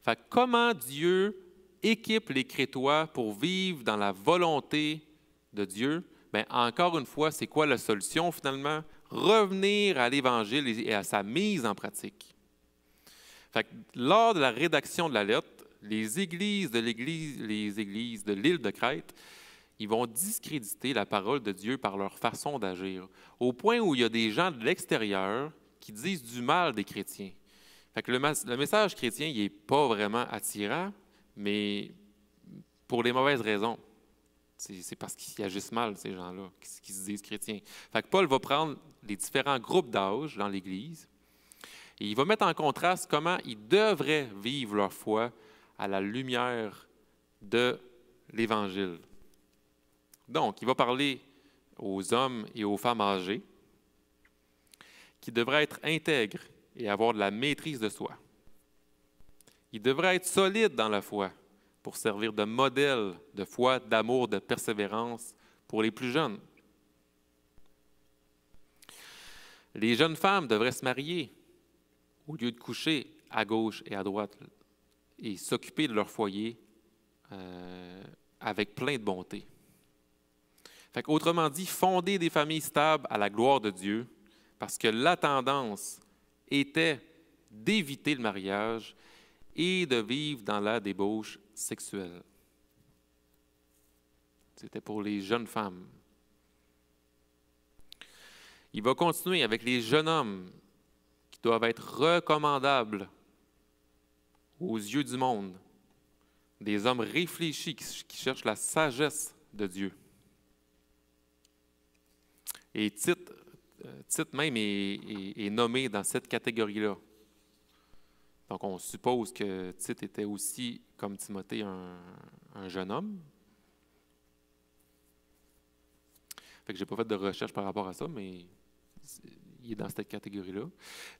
Fait que comment Dieu équipe les Crétois pour vivre dans la volonté de Dieu? Bien, encore une fois, c'est quoi la solution finalement? Revenir à l'Évangile et à sa mise en pratique. Fait que, lors de la rédaction de la lettre, les églises de l'île de Crète, ils vont discréditer la parole de Dieu par leur façon d'agir, au point où il y a des gens de l'extérieur qui disent du mal des chrétiens. Fait que le message chrétien, il n'est pas vraiment attirant, mais pour les mauvaises raisons. C'est parce qu'ils agissent mal, ces gens-là, qui se disent chrétiens. Fait que Paul va prendre les différents groupes d'âge dans l'Église et il va mettre en contraste comment ils devraient vivre leur foi à la lumière de l'Évangile. Donc, il va parler aux hommes et aux femmes âgées qui devraient être intègres et avoir de la maîtrise de soi. Ils devraient être solides dans la foi pour servir de modèle de foi, d'amour, de persévérance pour les plus jeunes. Les jeunes femmes devraient se marier au lieu de coucher à gauche et à droite et s'occuper de leur foyer avec plein de bonté. Fait qu'autrement dit, fonder des familles stables à la gloire de Dieu, parce que la tendance était d'éviter le mariage et de vivre dans la débauche sexuelle. C'était pour les jeunes femmes. Il va continuer avec les jeunes hommes qui doivent être recommandables aux yeux du monde, des hommes réfléchis qui cherchent la sagesse de Dieu. Et Tite même est nommé dans cette catégorie-là. Donc, on suppose que Tite était aussi, comme Timothée, un jeune homme. Fait que je n'ai pas fait de recherche par rapport à ça, mais il est dans cette catégorie-là.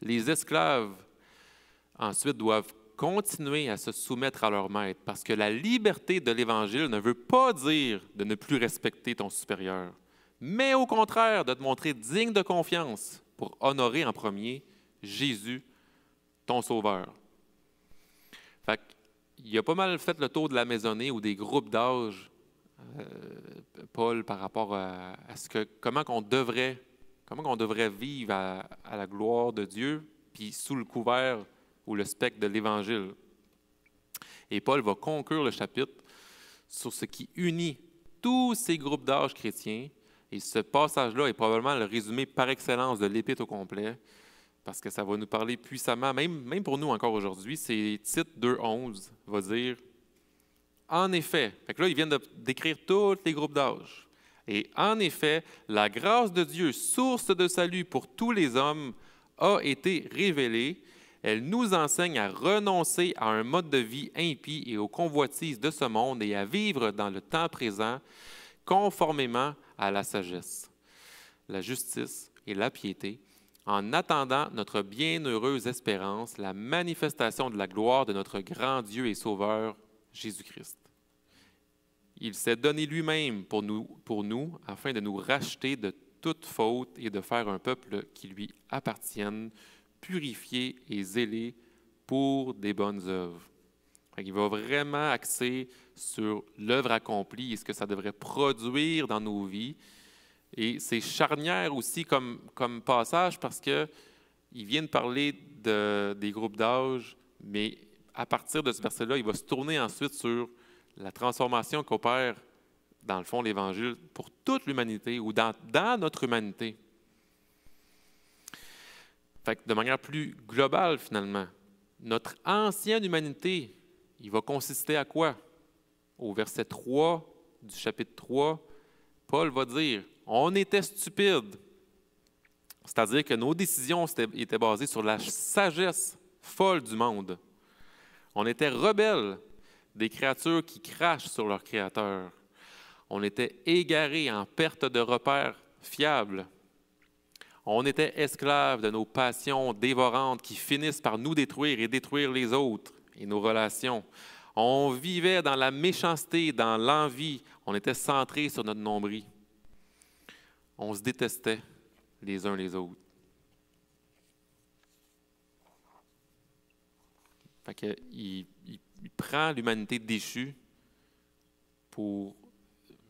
Les esclaves, ensuite, doivent continuer à se soumettre à leur maître, parce que la liberté de l'Évangile ne veut pas dire de ne plus respecter ton supérieur, mais au contraire, de te montrer digne de confiance pour honorer en premier Jésus, ton Sauveur. Fait qu'il a pas mal fait le tour de la maisonnée ou des groupes d'âge, Paul, par rapport à comment on devrait vivre à la gloire de Dieu, puis sous le couvert ou le spectre de l'Évangile. Et Paul va conclure le chapitre sur ce qui unit tous ces groupes d'âge chrétiens. Et ce passage-là est probablement le résumé par excellence de l'Épître au complet, parce que ça va nous parler puissamment, même pour nous encore aujourd'hui. C'est Tite 2,11 va dire « En effet », fait que là, il vient de décrire tous les groupes d'âge. Et en effet, la grâce de Dieu, source de salut pour tous les hommes, a été révélée. Elle nous enseigne à renoncer à un mode de vie impie et aux convoitises de ce monde et à vivre dans le temps présent conformément à la sagesse, la justice et la piété, en attendant notre bienheureuse espérance, la manifestation de la gloire de notre grand Dieu et Sauveur, Jésus-Christ. Il s'est donné lui-même pour nous, afin de nous racheter de toute faute et de faire un peuple qui lui appartienne, purifié et zélé pour des bonnes œuvres. Il va vraiment axer sur l'œuvre accomplie et ce que ça devrait produire dans nos vies. Et c'est charnière aussi comme passage parce qu'il vient de parler des groupes d'âge, mais à partir de ce verset-là, il va se tourner ensuite sur la transformation qu'opère, dans le fond, l'Évangile pour toute l'humanité ou dans notre humanité. Fait que de manière plus globale, finalement, notre ancienne humanité, il va consister à quoi? Au verset 3 du chapitre 3, Paul va dire « On était stupides », c'est-à-dire que nos décisions étaient basées sur la sagesse folle du monde. On était rebelles, des créatures qui crachent sur leur Créateur. On était égarés en perte de repères fiables. On était esclaves de nos passions dévorantes qui finissent par nous détruire et détruire les autres et nos relations. On vivait dans la méchanceté, dans l'envie. On était centrés sur notre nombril. On se détestait les uns les autres. Fait que, il prend l'humanité déchue pour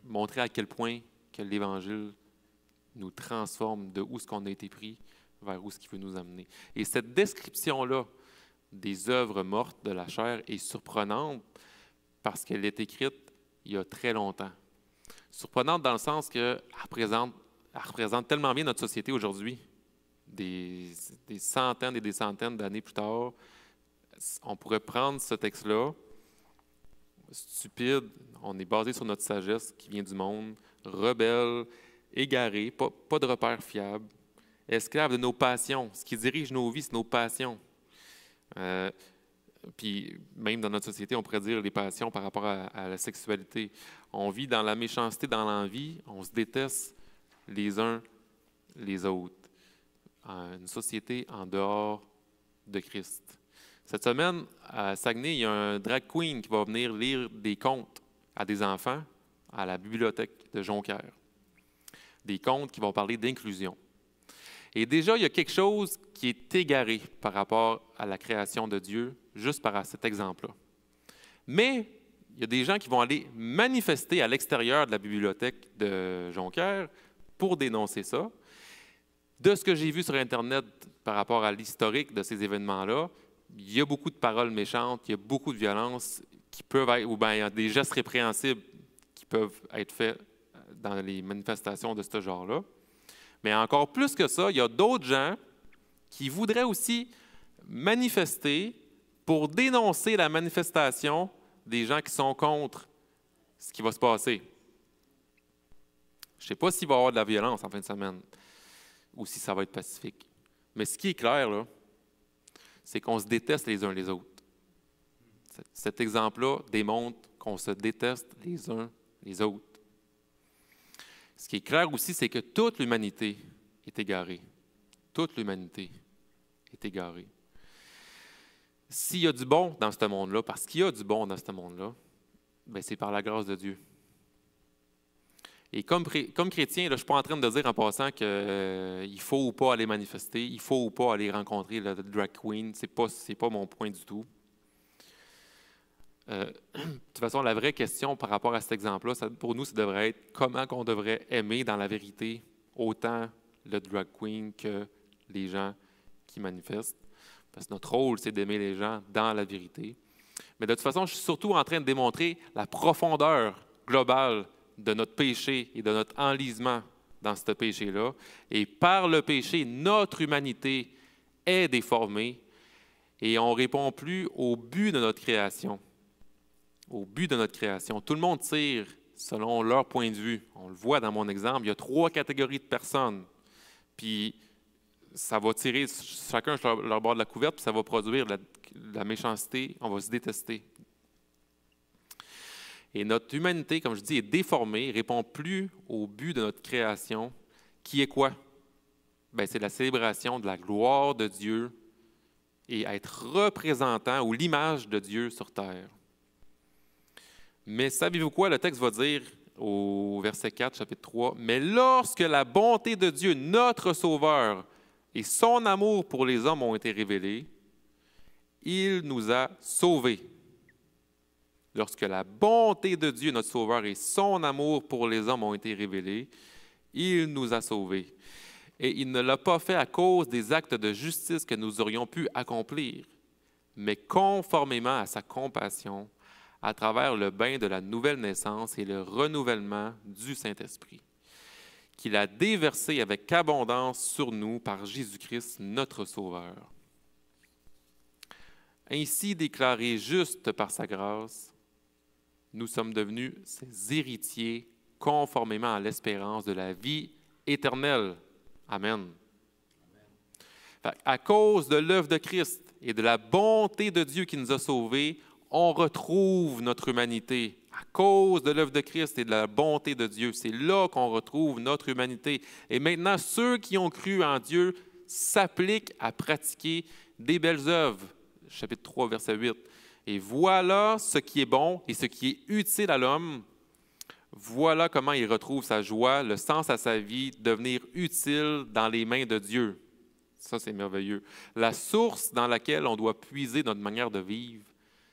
montrer à quel point que l'Évangile nous transforme de où est-ce qu'on a été pris vers où est-ce qu'il veut nous amener. Et cette description-là des œuvres mortes de la chair est surprenante parce qu'elle est écrite il y a très longtemps. Surprenante dans le sens qu'elle représente tellement bien notre société aujourd'hui. Des centaines et des centaines d'années plus tard, on pourrait prendre ce texte-là, stupide, On est basé sur notre sagesse qui vient du monde, rebelle, égaré, pas de repères fiables, esclaves de nos passions. Ce qui dirige nos vies, c'est nos passions. Puis même dans notre société, on pourrait dire les passions par rapport à la sexualité. On vit dans la méchanceté, dans l'envie, on se déteste les uns les autres. Une société en dehors de Christ. Cette semaine, à Saguenay, il y a un drag queen qui va venir lire des contes à des enfants à la bibliothèque de Jonquière. Des contes qui vont parler d'inclusion. Et déjà, il y a quelque chose qui est égaré par rapport à la création de Dieu, juste par cet exemple-là. Mais il y a des gens qui vont aller manifester à l'extérieur de la bibliothèque de Jonquière pour dénoncer ça. De ce que j'ai vu sur Internet par rapport à l'historique de ces événements-là, il y a beaucoup de paroles méchantes, il y a beaucoup de violences qui peuvent être, ou bien il y a des gestes répréhensibles qui peuvent être faits dans les manifestations de ce genre-là. Mais encore plus que ça, il y a d'autres gens qui voudraient aussi manifester pour dénoncer la manifestation des gens qui sont contre ce qui va se passer. Je ne sais pas s'il va y avoir de la violence en fin de semaine ou si ça va être pacifique. Mais ce qui est clair, là, c'est qu'on se déteste les uns les autres. Cet exemple-là démontre qu'on se déteste les uns les autres. Ce qui est clair aussi, c'est que toute l'humanité est égarée. Toute l'humanité est égarée. S'il y a du bon dans ce monde-là, parce qu'il y a du bon dans ce monde-là, bien, c'est par la grâce de Dieu. Et comme chrétien, là, je ne suis pas en train de dire en passant qu'il faut ou pas aller manifester, il faut ou pas aller rencontrer le drag queen. Ce n'est pas mon point du tout. De toute façon, la vraie question par rapport à cet exemple-là, pour nous, ça devrait être comment on devrait aimer dans la vérité autant le drag queen que les gens qui manifestent. Parce que notre rôle, c'est d'aimer les gens dans la vérité. Mais de toute façon, je suis surtout en train de démontrer la profondeur globale de notre péché et de notre enlisement dans ce péché-là. Et par le péché, notre humanité est déformée et on ne répond plus au but de notre création. Au but de notre création. Tout le monde tire selon leur point de vue. On le voit dans mon exemple, il y a 3 catégories de personnes. Puis ça va tirer chacun sur leur bord de la couverte, puis ça va produire de la méchanceté, on va se détester. Et notre humanité, comme je dis, est déformée, ne répond plus au but de notre création, qui est quoi? Bien, c'est la célébration de la gloire de Dieu et être représentant ou l'image de Dieu sur terre. Mais savez-vous quoi? Le texte va dire au verset 4, chapitre 3, « Mais lorsque la bonté de Dieu, notre Sauveur, et son amour pour les hommes ont été révélés, il nous a sauvés. » Lorsque la bonté de Dieu, notre Sauveur, et son amour pour les hommes ont été révélés, il nous a sauvés. Et il ne l'a pas fait à cause des actes de justice que nous aurions pu accomplir, mais conformément à sa compassion, à travers le bain de la nouvelle naissance et le renouvellement du Saint-Esprit, qu'il a déversé avec abondance sur nous par Jésus-Christ, notre Sauveur. Ainsi déclarés justes par sa grâce, nous sommes devenus ses héritiers conformément à l'espérance de la vie éternelle. Amen. À cause de l'œuvre de Christ et de la bonté de Dieu qui nous a sauvés, on retrouve notre humanité. À cause de l'œuvre de Christ et de la bonté de Dieu, c'est là qu'on retrouve notre humanité. Et maintenant, ceux qui ont cru en Dieu s'appliquent à pratiquer des belles œuvres. Chapitre 3, verset 8. Et voilà ce qui est bon et ce qui est utile à l'homme. Voilà comment il retrouve sa joie, le sens à sa vie, devenir utile dans les mains de Dieu. Ça, c'est merveilleux. La source dans laquelle on doit puiser notre manière de vivre,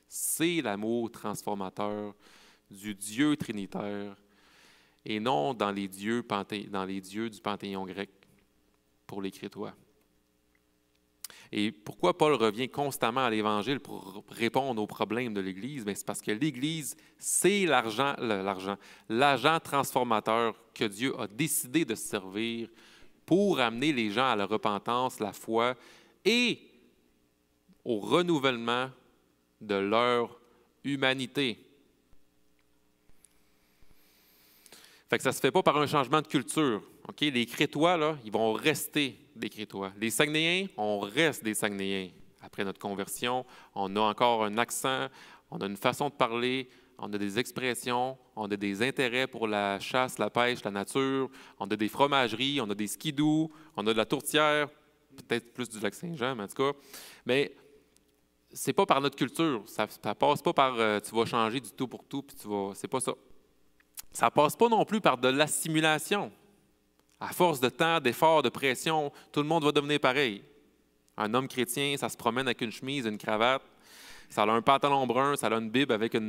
c'est l'amour transformateur du Dieu trinitaire et non dans les dieux du panthéon grec pour les Crétois. Et pourquoi Paul revient constamment à l'Évangile pour répondre aux problèmes de l'Église? Bien, c'est parce que l'Église, c'est l'agent transformateur que Dieu a décidé de servir pour amener les gens à la repentance, la foi et au renouvellement de leur humanité. Fait que ça ne se fait pas par un changement de culture. OK? Les Crétois, là, ils vont rester des Crétois. Les Saguenayens, on reste des Saguenayens. Après notre conversion, on a encore un accent, on a une façon de parler, on a des expressions, on a des intérêts pour la chasse, la pêche, la nature, on a des fromageries, on a des skidoo, on a de la tourtière, peut-être plus du Lac-Saint-Jean, mais en tout cas. Mais c'est pas par notre culture. Ça passe pas par tu vas changer du tout pour tout, puis c'est pas ça. Ça passe pas non plus par de l'assimilation. À force de temps, d'efforts, de pression, tout le monde va devenir pareil. Un homme chrétien, ça se promène avec une chemise, une cravate, ça a un pantalon brun, ça a une bible avec un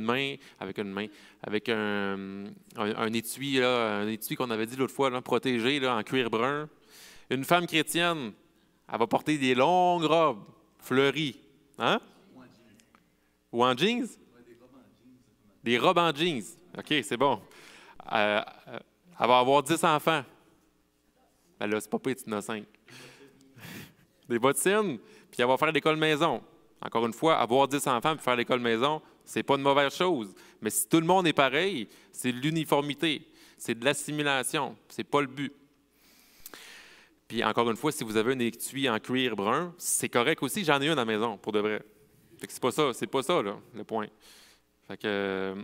étui, là, un étui qu'on avait dit l'autre fois, là, protégé là, en cuir brun. Une femme chrétienne, elle va porter des longues robes fleuries. Hein? Ou en jeans? Des robes en jeans. OK, c'est bon. Elle va avoir 10 enfants. Ben là, c'est pas pire, tu en as 5. Des bottines, puis elle va faire l'école maison. Encore une fois, avoir 10 enfants puis faire l'école maison, c'est pas une mauvaise chose. Mais si tout le monde est pareil, c'est de l'uniformité, c'est de l'assimilation, c'est pas le but. Puis encore une fois, si vous avez un étui en cuir brun, c'est correct aussi, j'en ai une à la maison, pour de vrai. Fait que c'est pas ça, là, le point. Fait que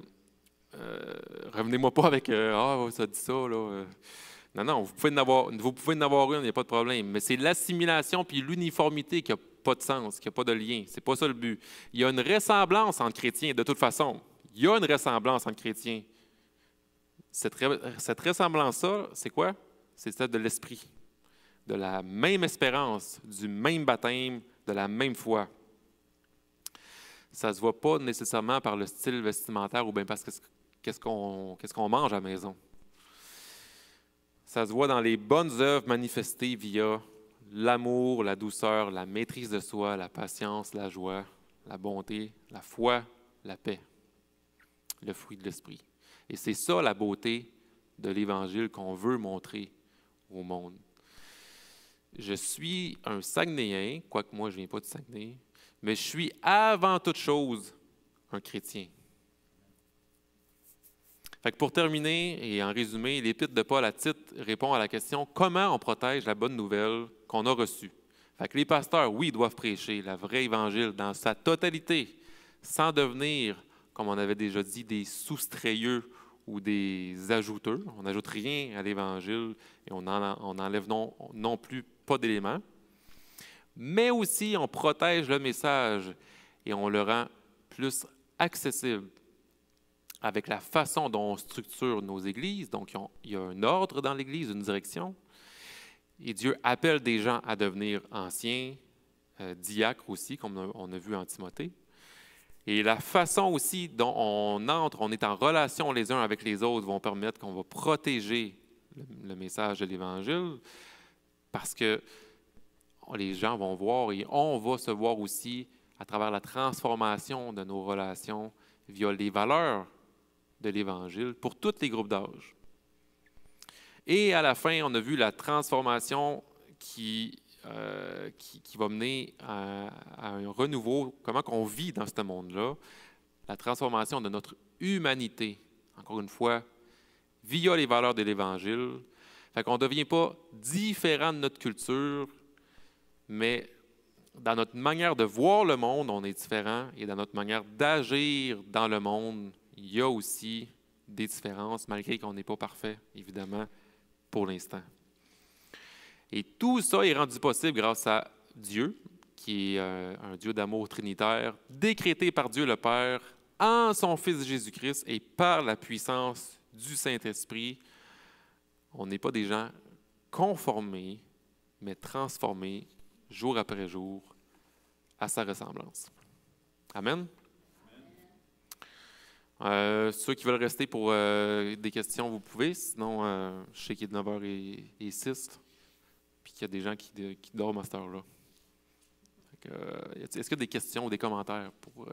revenez-moi pas avec ça dit ça, là. Non, vous pouvez en avoir une, il n'y a pas de problème. Mais c'est l'assimilation puis l'uniformité qui n'a pas de sens, qui n'a pas de lien. C'est pas ça le but. Il y a une ressemblance entre chrétiens, de toute façon. Il y a une ressemblance entre chrétiens. Cette ressemblance-là, c'est quoi? C'est celle de l'esprit, de la même espérance, du même baptême, de la même foi. Ça ne se voit pas nécessairement par le style vestimentaire ou bien parce que qu'est-ce qu'on mange à la maison. Ça se voit dans les bonnes œuvres manifestées via l'amour, la douceur, la maîtrise de soi, la patience, la joie, la bonté, la foi, la paix, le fruit de l'esprit. Et c'est ça la beauté de l'Évangile qu'on veut montrer au monde. Je suis un Saguenayen, quoique moi je ne viens pas du Saguenay, mais je suis avant toute chose un chrétien. Fait que pour terminer et en résumé, l'Épître de Paul à Tite répond à la question « Comment on protège la bonne nouvelle qu'on a reçue? » Fait que les pasteurs, oui, doivent prêcher la vraie Évangile dans sa totalité, sans devenir, comme on avait déjà dit, des soustrayeux ou des ajouteurs. On n'ajoute rien à l'Évangile et on n'enlève non plus pas d'éléments. Mais aussi, on protège le message et on le rend plus accessible avec la façon dont on structure nos églises. Donc, il y a un ordre dans l'Église, une direction. Et Dieu appelle des gens à devenir anciens, diacres aussi, comme on a vu en Timothée. Et la façon aussi dont on est en relation les uns avec les autres, vont permettre qu'on va protéger le message de l'Évangile, parce que les gens vont voir et on va se voir aussi à travers la transformation de nos relations via les valeurs de l'Évangile pour tous les groupes d'âge. Et à la fin, on a vu la transformation qui va mener à un renouveau, comment on vit dans ce monde-là, la transformation de notre humanité, encore une fois, via les valeurs de l'Évangile. Fait qu'on ne devient pas différent de notre culture, mais dans notre manière de voir le monde, on est différent, et dans notre manière d'agir dans le monde, il y a aussi des différences, malgré qu'on n'est pas parfait, évidemment, pour l'instant. Et tout ça est rendu possible grâce à Dieu, qui est un Dieu d'amour trinitaire, décrété par Dieu le Père en son Fils Jésus-Christ et par la puissance du Saint-Esprit. On n'est pas des gens conformés, mais transformés jour après jour à sa ressemblance. Amen. Ceux qui veulent rester pour des questions, vous pouvez. Sinon, je sais qu'il est 9h06, puis qu'il y a des gens qui dorment à cette heure-là. Est-ce qu'il y a des questions ou des commentaires pour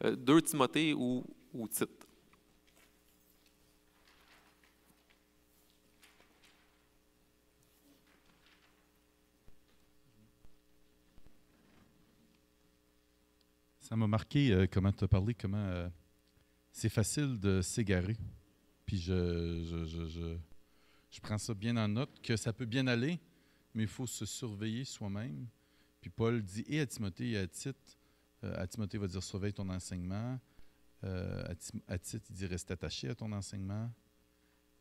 2 Timothée ou Tite? Ça m'a marqué comment tu as parlé, comment c'est facile de s'égarer. Puis je prends ça bien en note, que ça peut bien aller, mais il faut se surveiller soi-même. Puis Paul dit, et à Timothée et à Tite, à Timothée, il va dire, surveille ton enseignement. À Tite, il dit, reste attaché à ton enseignement.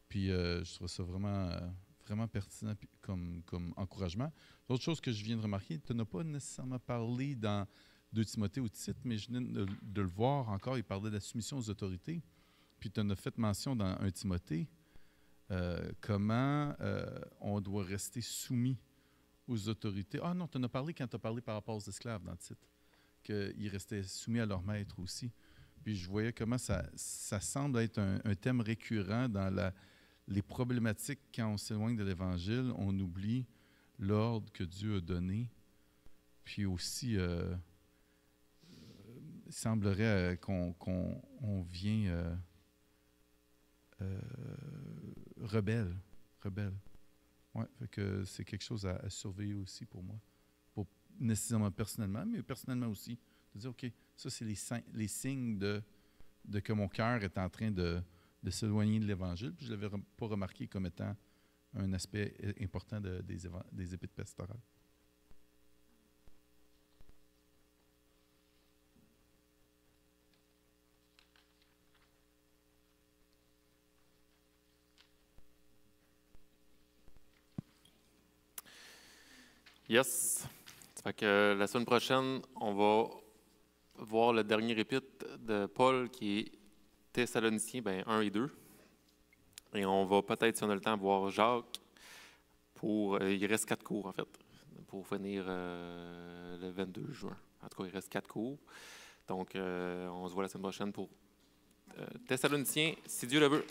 Puis je trouve ça vraiment pertinent comme encouragement. L'autre chose que je viens de remarquer, tu n'as pas nécessairement parlé dans 2 Timothée ou Tite, mais je viens de le voir encore, il parlait de la soumission aux autorités. Puis tu en as fait mention dans 1 Timothée, comment on doit rester soumis aux autorités. Ah non, tu en as parlé quand tu as parlé par rapport aux esclaves dans Tite, qu'ils restaient soumis à leur maître aussi. Puis je voyais comment ça semble être un thème récurrent dans les problématiques quand on s'éloigne de l'Évangile. On oublie l'ordre que Dieu a donné. Puis aussi, il semblerait qu'on vient rebelle. Ouais, fait que c'est quelque chose à surveiller aussi pour moi. Pas nécessairement personnellement, mais personnellement aussi. De dire, OK, ça, c'est les signes de que mon cœur est en train de s'éloigner de l'Évangile. Puis je ne l'avais pas remarqué comme étant un aspect important des épîtres pastorales. Yes. Ça fait que la semaine prochaine, on va voir le dernier épître de Paul qui est Thessaloniciens 1 et 2. Et on va peut-être, si on a le temps, voir Jacques. Il reste 4 cours, en fait, pour finir le 22 juin. En tout cas, il reste 4 cours. Donc, on se voit la semaine prochaine pour Thessaloniciens, si Dieu le veut.